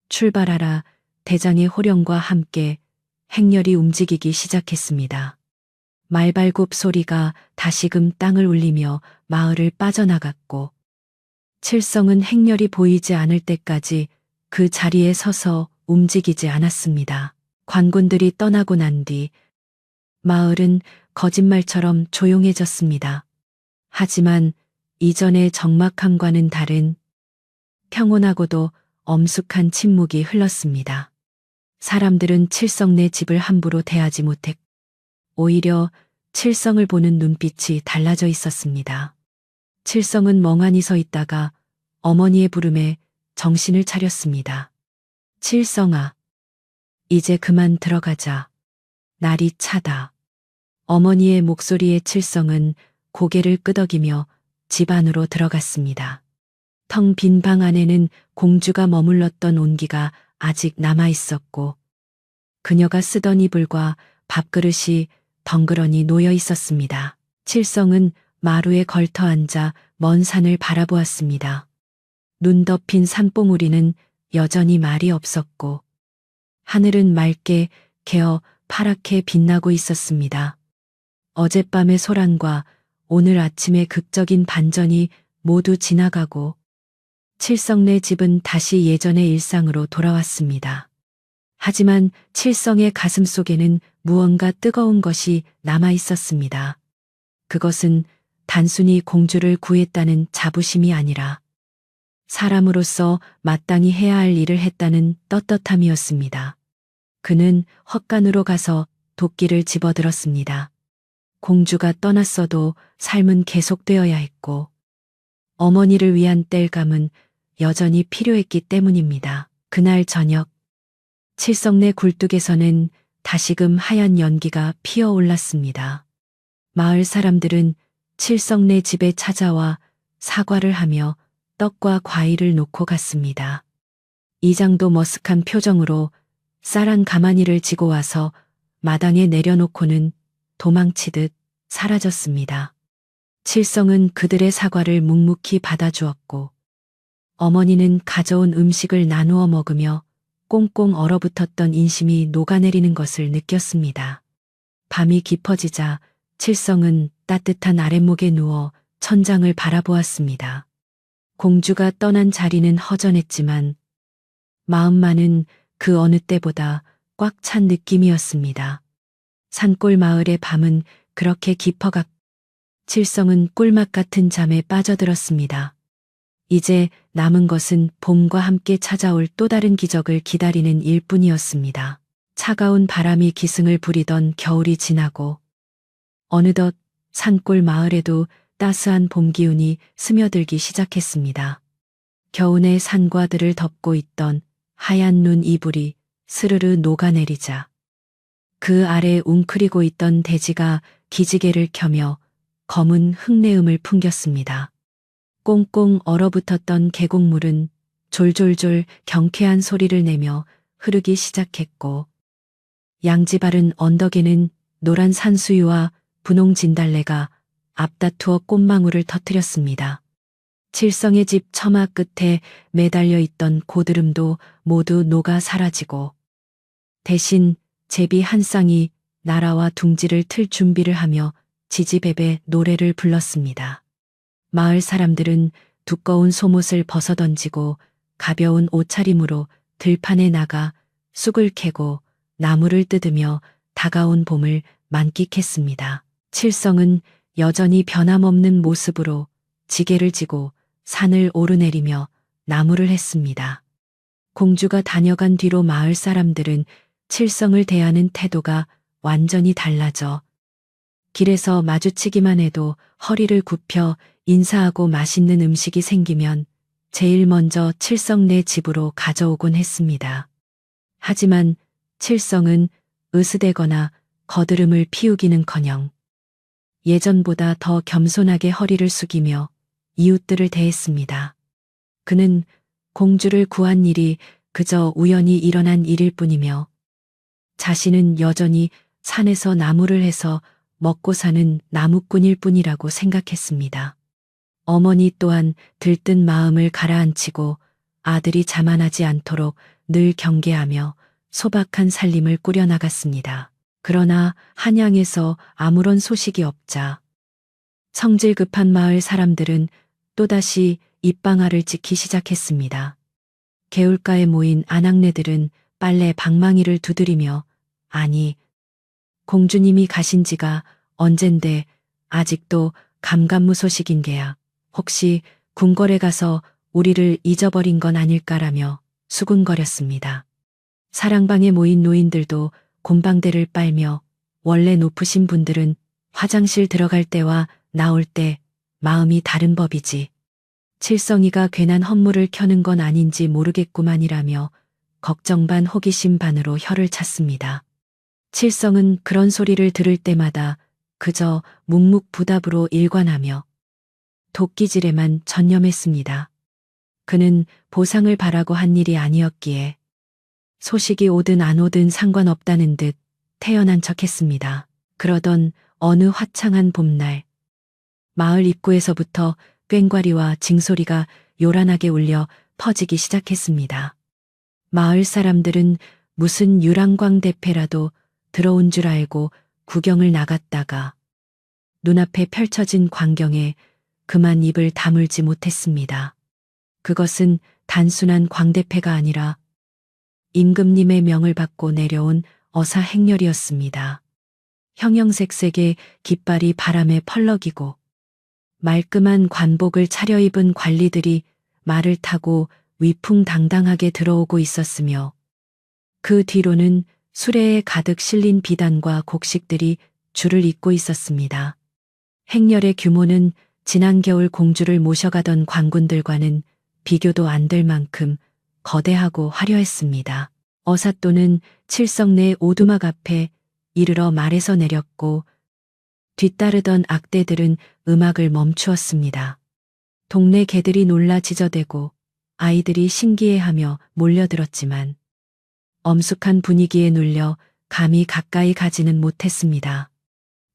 A: 출발하라. 대장의 호령과 함께 행렬이 움직이기 시작했습니다. 말발굽 소리가 다시금 땅을 울리며 마을을 빠져나갔고 칠성은 행렬이 보이지 않을 때까지 그 자리에 서서 움직이지 않았습니다. 관군들이 떠나고 난 뒤 마을은 거짓말처럼 조용해졌습니다. 하지만 이전의 적막함과는 다른 평온하고도 엄숙한 침묵이 흘렀습니다. 사람들은 칠성네 집을 함부로 대하지 못했고 오히려 칠성을 보는 눈빛이 달라져 있었습니다. 칠성은 멍하니 서 있다가 어머니의 부름에 정신을 차렸습니다. 칠성아, 이제 그만 들어가자. 날이 차다. 어머니의 목소리에 칠성은 고개를 끄덕이며 집 안으로 들어갔습니다. 텅 빈 방 안에는 공주가 머물렀던 온기가 아직 남아 있었고 그녀가 쓰던 이불과 밥그릇이 덩그러니 놓여 있었습니다. 칠성은 마루에 걸터 앉아 먼 산을 바라보았습니다. 눈 덮인 산봉우리는 여전히 말이 없었고 하늘은 맑게 개어 파랗게 빛나고 있었습니다. 어젯밤의 소란과 오늘 아침의 극적인 반전이 모두 지나가고 칠성네 집은 다시 예전의 일상으로 돌아왔습니다. 하지만 칠성의 가슴 속에는 무언가 뜨거운 것이 남아 있었습니다. 그것은 단순히 공주를 구했다는 자부심이 아니라 사람으로서 마땅히 해야 할 일을 했다는 떳떳함이었습니다. 그는 헛간으로 가서 도끼를 집어들었습니다. 공주가 떠났어도 삶은 계속되어야 했고 어머니를 위한 땔감은 여전히 필요했기 때문입니다. 그날 저녁 칠성네 굴뚝에서는 다시금 하얀 연기가 피어올랐습니다. 마을 사람들은 칠성네 집에 찾아와 사과를 하며 떡과 과일을 놓고 갔습니다. 이장도 머쓱한 표정으로 쌀한 가마니를 지고 와서 마당에 내려놓고는 도망치듯 사라졌습니다. 칠성은 그들의 사과를 묵묵히 받아주었고 어머니는 가져온 음식을 나누어 먹으며 꽁꽁 얼어붙었던 인심이 녹아내리는 것을 느꼈습니다. 밤이 깊어지자 칠성은 따뜻한 아랫목에 누워 천장을 바라보았습니다. 공주가 떠난 자리는 허전했지만 마음만은 그 어느 때보다 꽉 찬 느낌이었습니다. 산골 마을의 밤은 그렇게 깊어갔고 칠성은 꿀맛 같은 잠에 빠져들었습니다. 이제 남은 것은 봄과 함께 찾아올 또 다른 기적을 기다리는 일뿐이었습니다. 차가운 바람이 기승을 부리던 겨울이 지나고 어느덧 산골 마을에도 따스한 봄 기운이 스며들기 시작했습니다. 겨우내 산과들을 덮고 있던 하얀 눈 이불이 스르르 녹아내리자 그 아래 웅크리고 있던 대지가 기지개를 켜며 검은 흙내음을 풍겼습니다. 꽁꽁 얼어붙었던 계곡물은 졸졸졸 경쾌한 소리를 내며 흐르기 시작했고 양지바른 언덕에는 노란 산수유와 분홍 진달래가 앞다투어 꽃망울을 터뜨렸습니다. 칠성의 집 처마 끝에 매달려 있던 고드름도 모두 녹아 사라지고 대신 제비 한 쌍이 나라와 둥지를 틀 준비를 하며 지지배배 노래를 불렀습니다. 마을 사람들은 두꺼운 속옷을 벗어던지고 가벼운 옷차림으로 들판에 나가 쑥을 캐고 나무를 뜯으며 다가온 봄을 만끽했습니다. 칠성은 여전히 변함없는 모습으로 지게를 지고 산을 오르내리며 나무를 했습니다. 공주가 다녀간 뒤로 마을 사람들은 칠성을 대하는 태도가 완전히 달라져 길에서 마주치기만 해도 허리를 굽혀 인사하고 맛있는 음식이 생기면 제일 먼저 칠성네 집으로 가져오곤 했습니다. 하지만 칠성은 으스대거나 거드름을 피우기는커녕 예전보다 더 겸손하게 허리를 숙이며 이웃들을 대했습니다. 그는 공주를 구한 일이 그저 우연히 일어난 일일 뿐이며 자신은 여전히 산에서 나무를 해서 먹고 사는 나무꾼일 뿐이라고 생각했습니다. 어머니 또한 들뜬 마음을 가라앉히고 아들이 자만하지 않도록 늘 경계하며 소박한 살림을 꾸려나갔습니다. 그러나 한양에서 아무런 소식이 없자 성질 급한 마을 사람들은 또다시 입방아를 찍기 시작했습니다. 개울가에 모인 아낙네들은 빨래 방망이를 두드리며 아니, 공주님이 가신 지가 언젠데 아직도 감감무소식인 게야. 혹시 궁궐에 가서 우리를 잊어버린 건 아닐까라며 수군거렸습니다. 사랑방에 모인 노인들도 곰방대를 빨며 원래 높으신 분들은 화장실 들어갈 때와 나올 때 마음이 다른 법이지. 칠성이가 괜한 헛물을 켜는 건 아닌지 모르겠구만이라며 걱정 반 호기심 반으로 혀를 찼습니다. 칠성은 그런 소리를 들을 때마다 그저 묵묵부답으로 일관하며 도끼질에만 전념했습니다. 그는 보상을 바라고 한 일이 아니었기에 소식이 오든 안 오든 상관없다는 듯 태연한 척했습니다. 그러던 어느 화창한 봄날 마을 입구에서부터 꽹과리와 징소리가 요란하게 울려 퍼지기 시작했습니다. 마을 사람들은 무슨 유랑광대패라도 들어온 줄 알고 구경을 나갔다가 눈앞에 펼쳐진 광경에 그만 입을 다물지 못했습니다. 그것은 단순한 광대패가 아니라 임금님의 명을 받고 내려온 어사 행렬이었습니다. 형형색색의 깃발이 바람에 펄럭이고 말끔한 관복을 차려입은 관리들이 말을 타고 위풍당당하게 들어오고 있었으며 그 뒤로는 수레에 가득 실린 비단과 곡식들이 줄을 잇고 있었습니다. 행렬의 규모는 지난 겨울 공주를 모셔가던 관군들과는 비교도 안 될 만큼 거대하고 화려했습니다. 어사또는 칠성내 오두막 앞에 이르러 말에서 내렸고 뒤따르던 악대들은 음악을 멈추었습니다. 동네 개들이 놀라 지저대고 아이들이 신기해하며 몰려들었지만 엄숙한 분위기에 눌려 감히 가까이 가지는 못했습니다.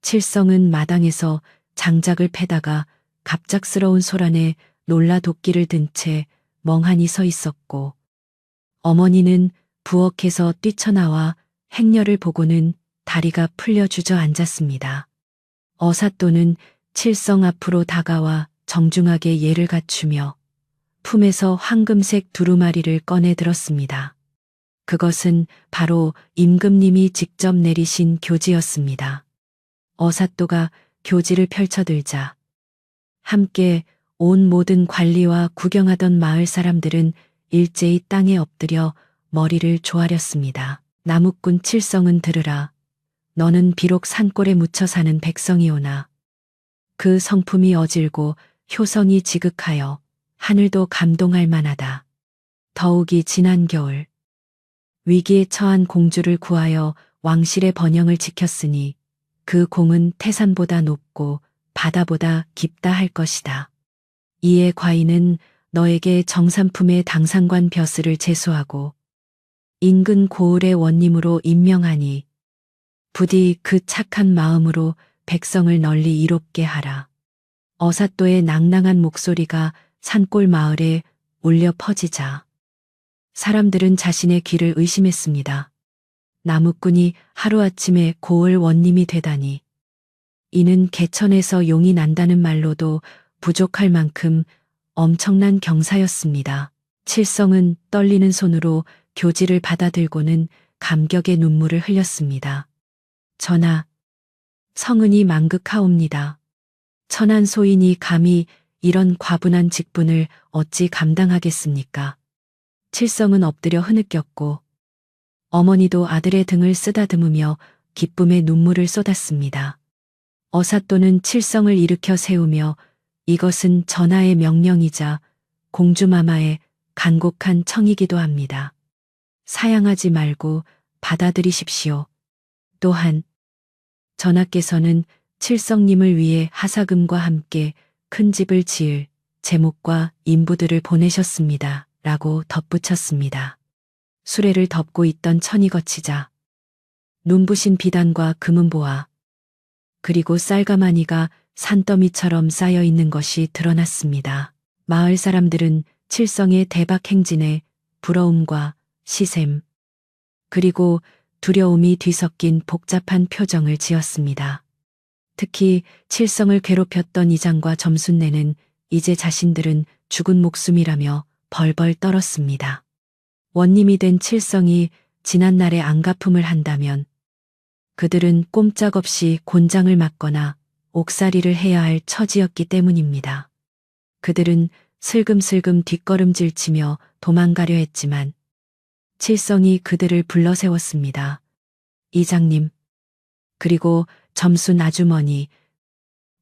A: 칠성은 마당에서 장작을 패다가 갑작스러운 소란에 놀라 도끼를 든 채 멍하니 서 있었고 어머니는 부엌에서 뛰쳐나와 행렬을 보고는 다리가 풀려 주저앉았습니다. 어사또는 칠성 앞으로 다가와 정중하게 예를 갖추며 품에서 황금색 두루마리를 꺼내 들었습니다. 그것은 바로 임금님이 직접 내리신 교지였습니다. 어사또가 교지를 펼쳐들자 함께 온 모든 관리와 구경하던 마을 사람들은 일제히 땅에 엎드려 머리를 조아렸습니다. 나무꾼 칠성은 들으라. 너는 비록 산골에 묻혀 사는 백성이오나 그 성품이 어질고 효성이 지극하여 하늘도 감동할 만하다. 더욱이 지난 겨울 위기에 처한 공주를 구하여 왕실의 번영을 지켰으니 그 공은 태산보다 높고 바다보다 깊다 할 것이다. 이에 과인은 너에게 정삼품의 당상관 벼슬을 제수하고 인근 고을의 원님으로 임명하니 부디 그 착한 마음으로 백성을 널리 이롭게 하라. 어사또의 낭낭한 목소리가 산골 마을에 울려 퍼지자 사람들은 자신의 귀를 의심했습니다. 나무꾼이 하루아침에 고을 원님이 되다니 이는 개천에서 용이 난다는 말로도 부족할 만큼 엄청난 경사였습니다. 칠성은 떨리는 손으로 교지를 받아들고는 감격의 눈물을 흘렸습니다. 전하, 성은이 망극하옵니다. 천한 소인이 감히 이런 과분한 직분을 어찌 감당하겠습니까? 칠성은 엎드려 흐느꼈고 어머니도 아들의 등을 쓰다듬으며 기쁨의 눈물을 쏟았습니다. 어사또는 칠성을 일으켜 세우며 이것은 전하의 명령이자 공주마마의 간곡한 청이기도 합니다. 사양하지 말고 받아들이십시오. 또한 전하께서는 칠성님을 위해 하사금과 함께 큰 집을 지을 제목과 인부들을 보내셨습니다. 라고 덧붙였습니다. 수레를 덮고 있던 천이 거치자 눈부신 비단과 금은보화 그리고 쌀가마니가 산더미처럼 쌓여 있는 것이 드러났습니다. 마을 사람들은 칠성의 대박 행진에 부러움과 시샘 그리고 두려움이 뒤섞인 복잡한 표정을 지었습니다. 특히 칠성을 괴롭혔던 이장과 점순내는 이제 자신들은 죽은 목숨이라며 벌벌 떨었습니다. 원님이 된 칠성이 지난날의 안갚음을 한다면 그들은 꼼짝없이 곤장을 맞거나 옥살이를 해야 할 처지였기 때문입니다. 그들은 슬금슬금 뒷걸음질치며 도망가려 했지만 칠성이 그들을 불러 세웠습니다. 이장님, 그리고 점순 아주머니,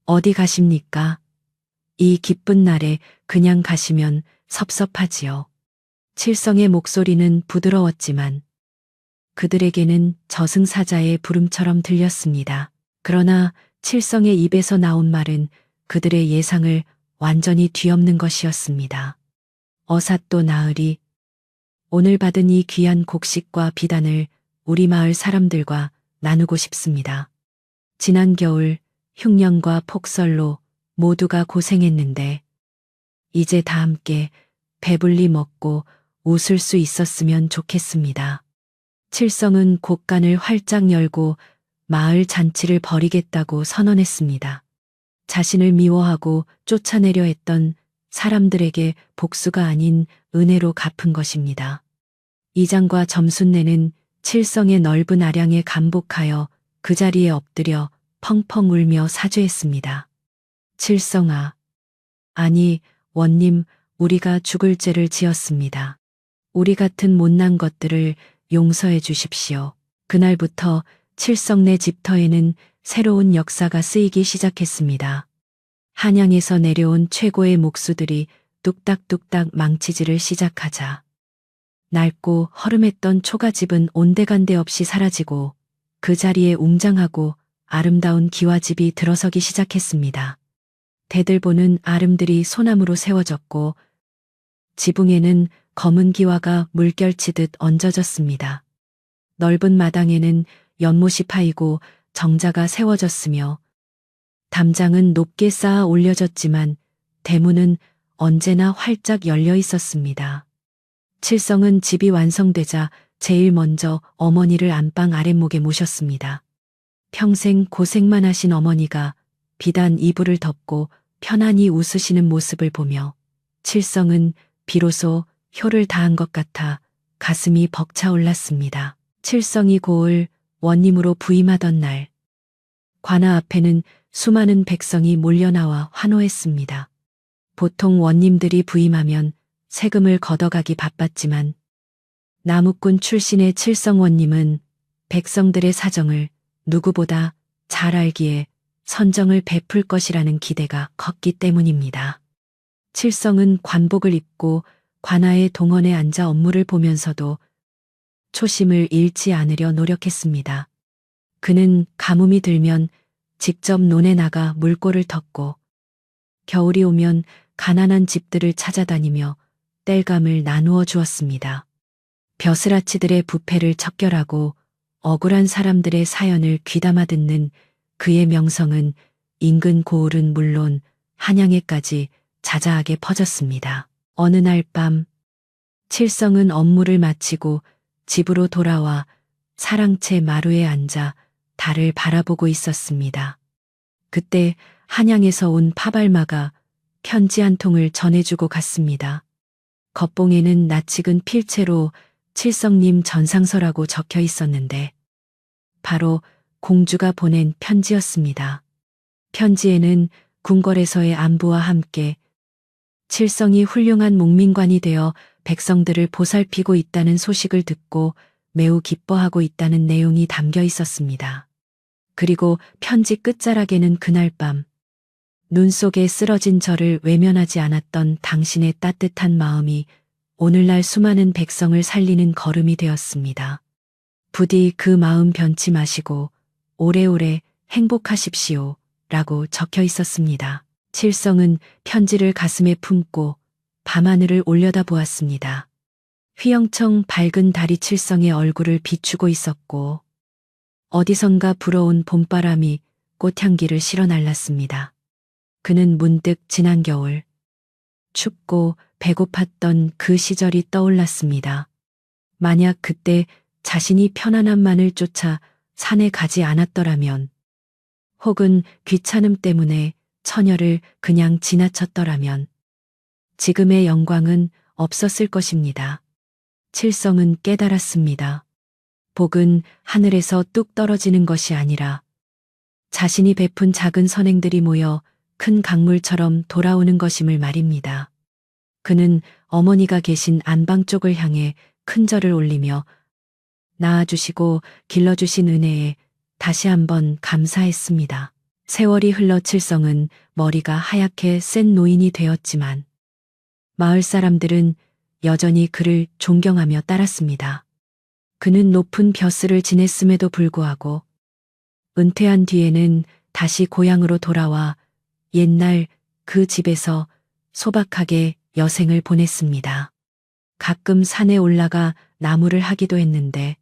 A: 어디 가십니까? 이 기쁜 날에 그냥 가시면 섭섭하지요. 칠성의 목소리는 부드러웠지만 그들에게는 저승사자의 부름처럼 들렸습니다. 그러나 칠성의 입에서 나온 말은 그들의 예상을 완전히 뒤엎는 것이었습니다. 어사또 나으리, 오늘 받은 이 귀한 곡식과 비단을 우리 마을 사람들과 나누고 싶습니다. 지난 겨울 흉년과 폭설로 모두가 고생했는데 이제 다 함께 배불리 먹고 웃을 수 있었으면 좋겠습니다. 칠성은 곳간을 활짝 열고 마을 잔치를 벌이겠다고 선언했습니다. 자신을 미워하고 쫓아내려 했던 사람들에게 복수가 아닌 은혜로 갚은 것입니다. 이장과 점순내는 칠성의 넓은 아량에 감복하여 그 자리에 엎드려 펑펑 울며 사죄했습니다. 칠성아, 아니 원님, 우리가 죽을 죄를 지었습니다. 우리 같은 못난 것들을 용서해 주십시오. 그날부터 칠성내 집터에는 새로운 역사가 쓰이기 시작했습니다. 한양에서 내려온 최고의 목수들이 뚝딱뚝딱 망치질을 시작하자 낡고 허름했던 초가집은 온데간데 없이 사라지고 그 자리에 웅장하고 아름다운 기와집이 들어서기 시작했습니다. 대들보는 아름들이 소나무로 세워졌고 지붕에는 검은 기와가 물결치듯 얹어졌습니다. 넓은 마당에는 연못이 파이고 정자가 세워졌으며 담장은 높게 쌓아 올려졌지만 대문은 언제나 활짝 열려 있었습니다. 칠성은 집이 완성되자 제일 먼저 어머니를 안방 아랫목에 모셨습니다. 평생 고생만 하신 어머니가 비단 이불을 덮고 편안히 웃으시는 모습을 보며 칠성은 비로소 효를 다한 것 같아 가슴이 벅차올랐습니다. 칠성이 고을 원님으로 부임하던 날, 관아 앞에는 수많은 백성이 몰려나와 환호했습니다. 보통 원님들이 부임하면 세금을 걷어가기 바빴지만 나무꾼 출신의 칠성 원님은 백성들의 사정을 누구보다 잘 알기에 선정을 베풀 것이라는 기대가 컸기 때문입니다. 칠성은 관복을 입고 관아의 동원에 앉아 업무를 보면서도 초심을 잃지 않으려 노력했습니다. 그는 가뭄이 들면 직접 논에 나가 물꼬를 텄고 겨울이 오면 가난한 집들을 찾아다니며 땔감을 나누어 주었습니다. 벼슬아치들의 부패를 척결하고 억울한 사람들의 사연을 귀담아 듣는 그의 명성은 인근 고을은 물론 한양에까지 자자하게 퍼졌습니다. 어느 날 밤 칠성은 업무를 마치고 집으로 돌아와 사랑채 마루에 앉아 달을 바라보고 있었습니다. 그때 한양에서 온 파발마가 편지 한 통을 전해주고 갔습니다. 겉봉에는 낯익은 필체로 칠성님 전상서라고 적혀 있었는데 바로 공주가 보낸 편지였습니다. 편지에는 궁궐에서의 안부와 함께 칠성이 훌륭한 목민관이 되어 백성들을 보살피고 있다는 소식을 듣고 매우 기뻐하고 있다는 내용이 담겨 있었습니다. 그리고 편지 끝자락에는 그날 밤 눈 속에 쓰러진 저를 외면하지 않았던 당신의 따뜻한 마음이 오늘날 수많은 백성을 살리는 걸음이 되었습니다. 부디 그 마음 변치 마시고 오래오래 행복하십시오. 라고 적혀 있었습니다. 칠성은 편지를 가슴에 품고 밤하늘을 올려다보았습니다. 휘영청 밝은 달이 칠성의 얼굴을 비추고 있었고 어디선가 불어온 봄바람이 꽃향기를 실어 날랐습니다. 그는 문득 지난 겨울 춥고 배고팠던 그 시절이 떠올랐습니다. 만약 그때 자신이 편안함만을 쫓아 산에 가지 않았더라면, 혹은 귀찮음 때문에 처녀를 그냥 지나쳤더라면, 지금의 영광은 없었을 것입니다. 칠성은 깨달았습니다. 복은 하늘에서 뚝 떨어지는 것이 아니라 자신이 베푼 작은 선행들이 모여 큰 강물처럼 돌아오는 것임을 말입니다. 그는 어머니가 계신 안방 쪽을 향해 큰 절을 올리며 낳아주시고 길러주신 은혜에 다시 한번 감사했습니다. 세월이 흘러 칠성은 머리가 하얗게 센 노인이 되었지만 마을 사람들은 여전히 그를 존경하며 따랐습니다. 그는 높은 벼슬을 지냈음에도 불구하고 은퇴한 뒤에는 다시 고향으로 돌아와 옛날 그 집에서 소박하게 여생을 보냈습니다. 가끔 산에 올라가 나무를 하기도 했는데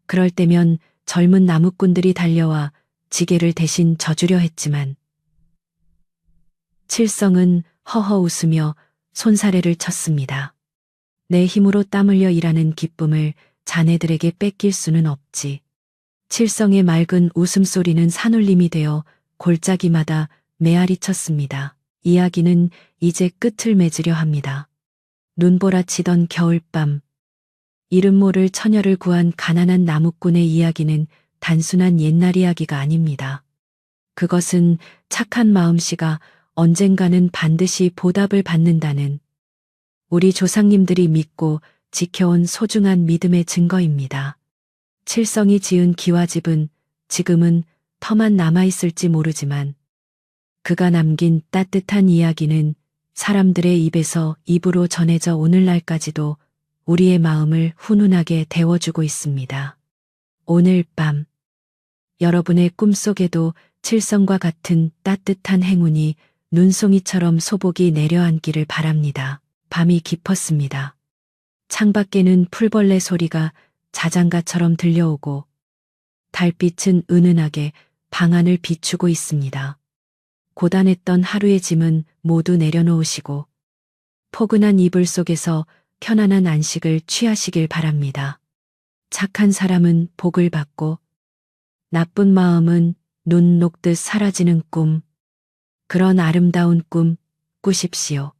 A: 그럴 때면 젊은 나무꾼들이 달려와 지게를 대신 져주려 했지만 칠성은 허허 웃으며 손사래를 쳤습니다. 내 힘으로 땀 흘려 일하는 기쁨을 자네들에게 뺏길 수는 없지. 칠성의 맑은 웃음소리는 산울림이 되어 골짜기마다 메아리 쳤습니다. 이야기는 이제 끝을 맺으려 합니다. 눈보라치던 겨울밤, 이름 모를 처녀를 구한 가난한 나무꾼의 이야기는 단순한 옛날 이야기가 아닙니다. 그것은 착한 마음씨가 언젠가는 반드시 보답을 받는다는 우리 조상님들이 믿고 지켜온 소중한 믿음의 증거입니다. 칠성이 지은 기와집은 지금은 터만 남아있을지 모르지만 그가 남긴 따뜻한 이야기는 사람들의 입에서 입으로 전해져 오늘날까지도 우리의 마음을 훈훈하게 데워주고 있습니다. 오늘 밤 여러분의 꿈속에도 칠성과 같은 따뜻한 행운이 눈송이처럼 소복이 내려앉기를 바랍니다. 밤이 깊었습니다. 창밖에는 풀벌레 소리가 자장가처럼 들려오고 달빛은 은은하게 방안을 비추고 있습니다. 고단했던 하루의 짐은 모두 내려놓으시고 포근한 이불 속에서 편안한 안식을 취하시길 바랍니다. 착한 사람은 복을 받고 나쁜 마음은 눈 녹듯 사라지는 꿈, 그런 아름다운 꿈 꾸십시오.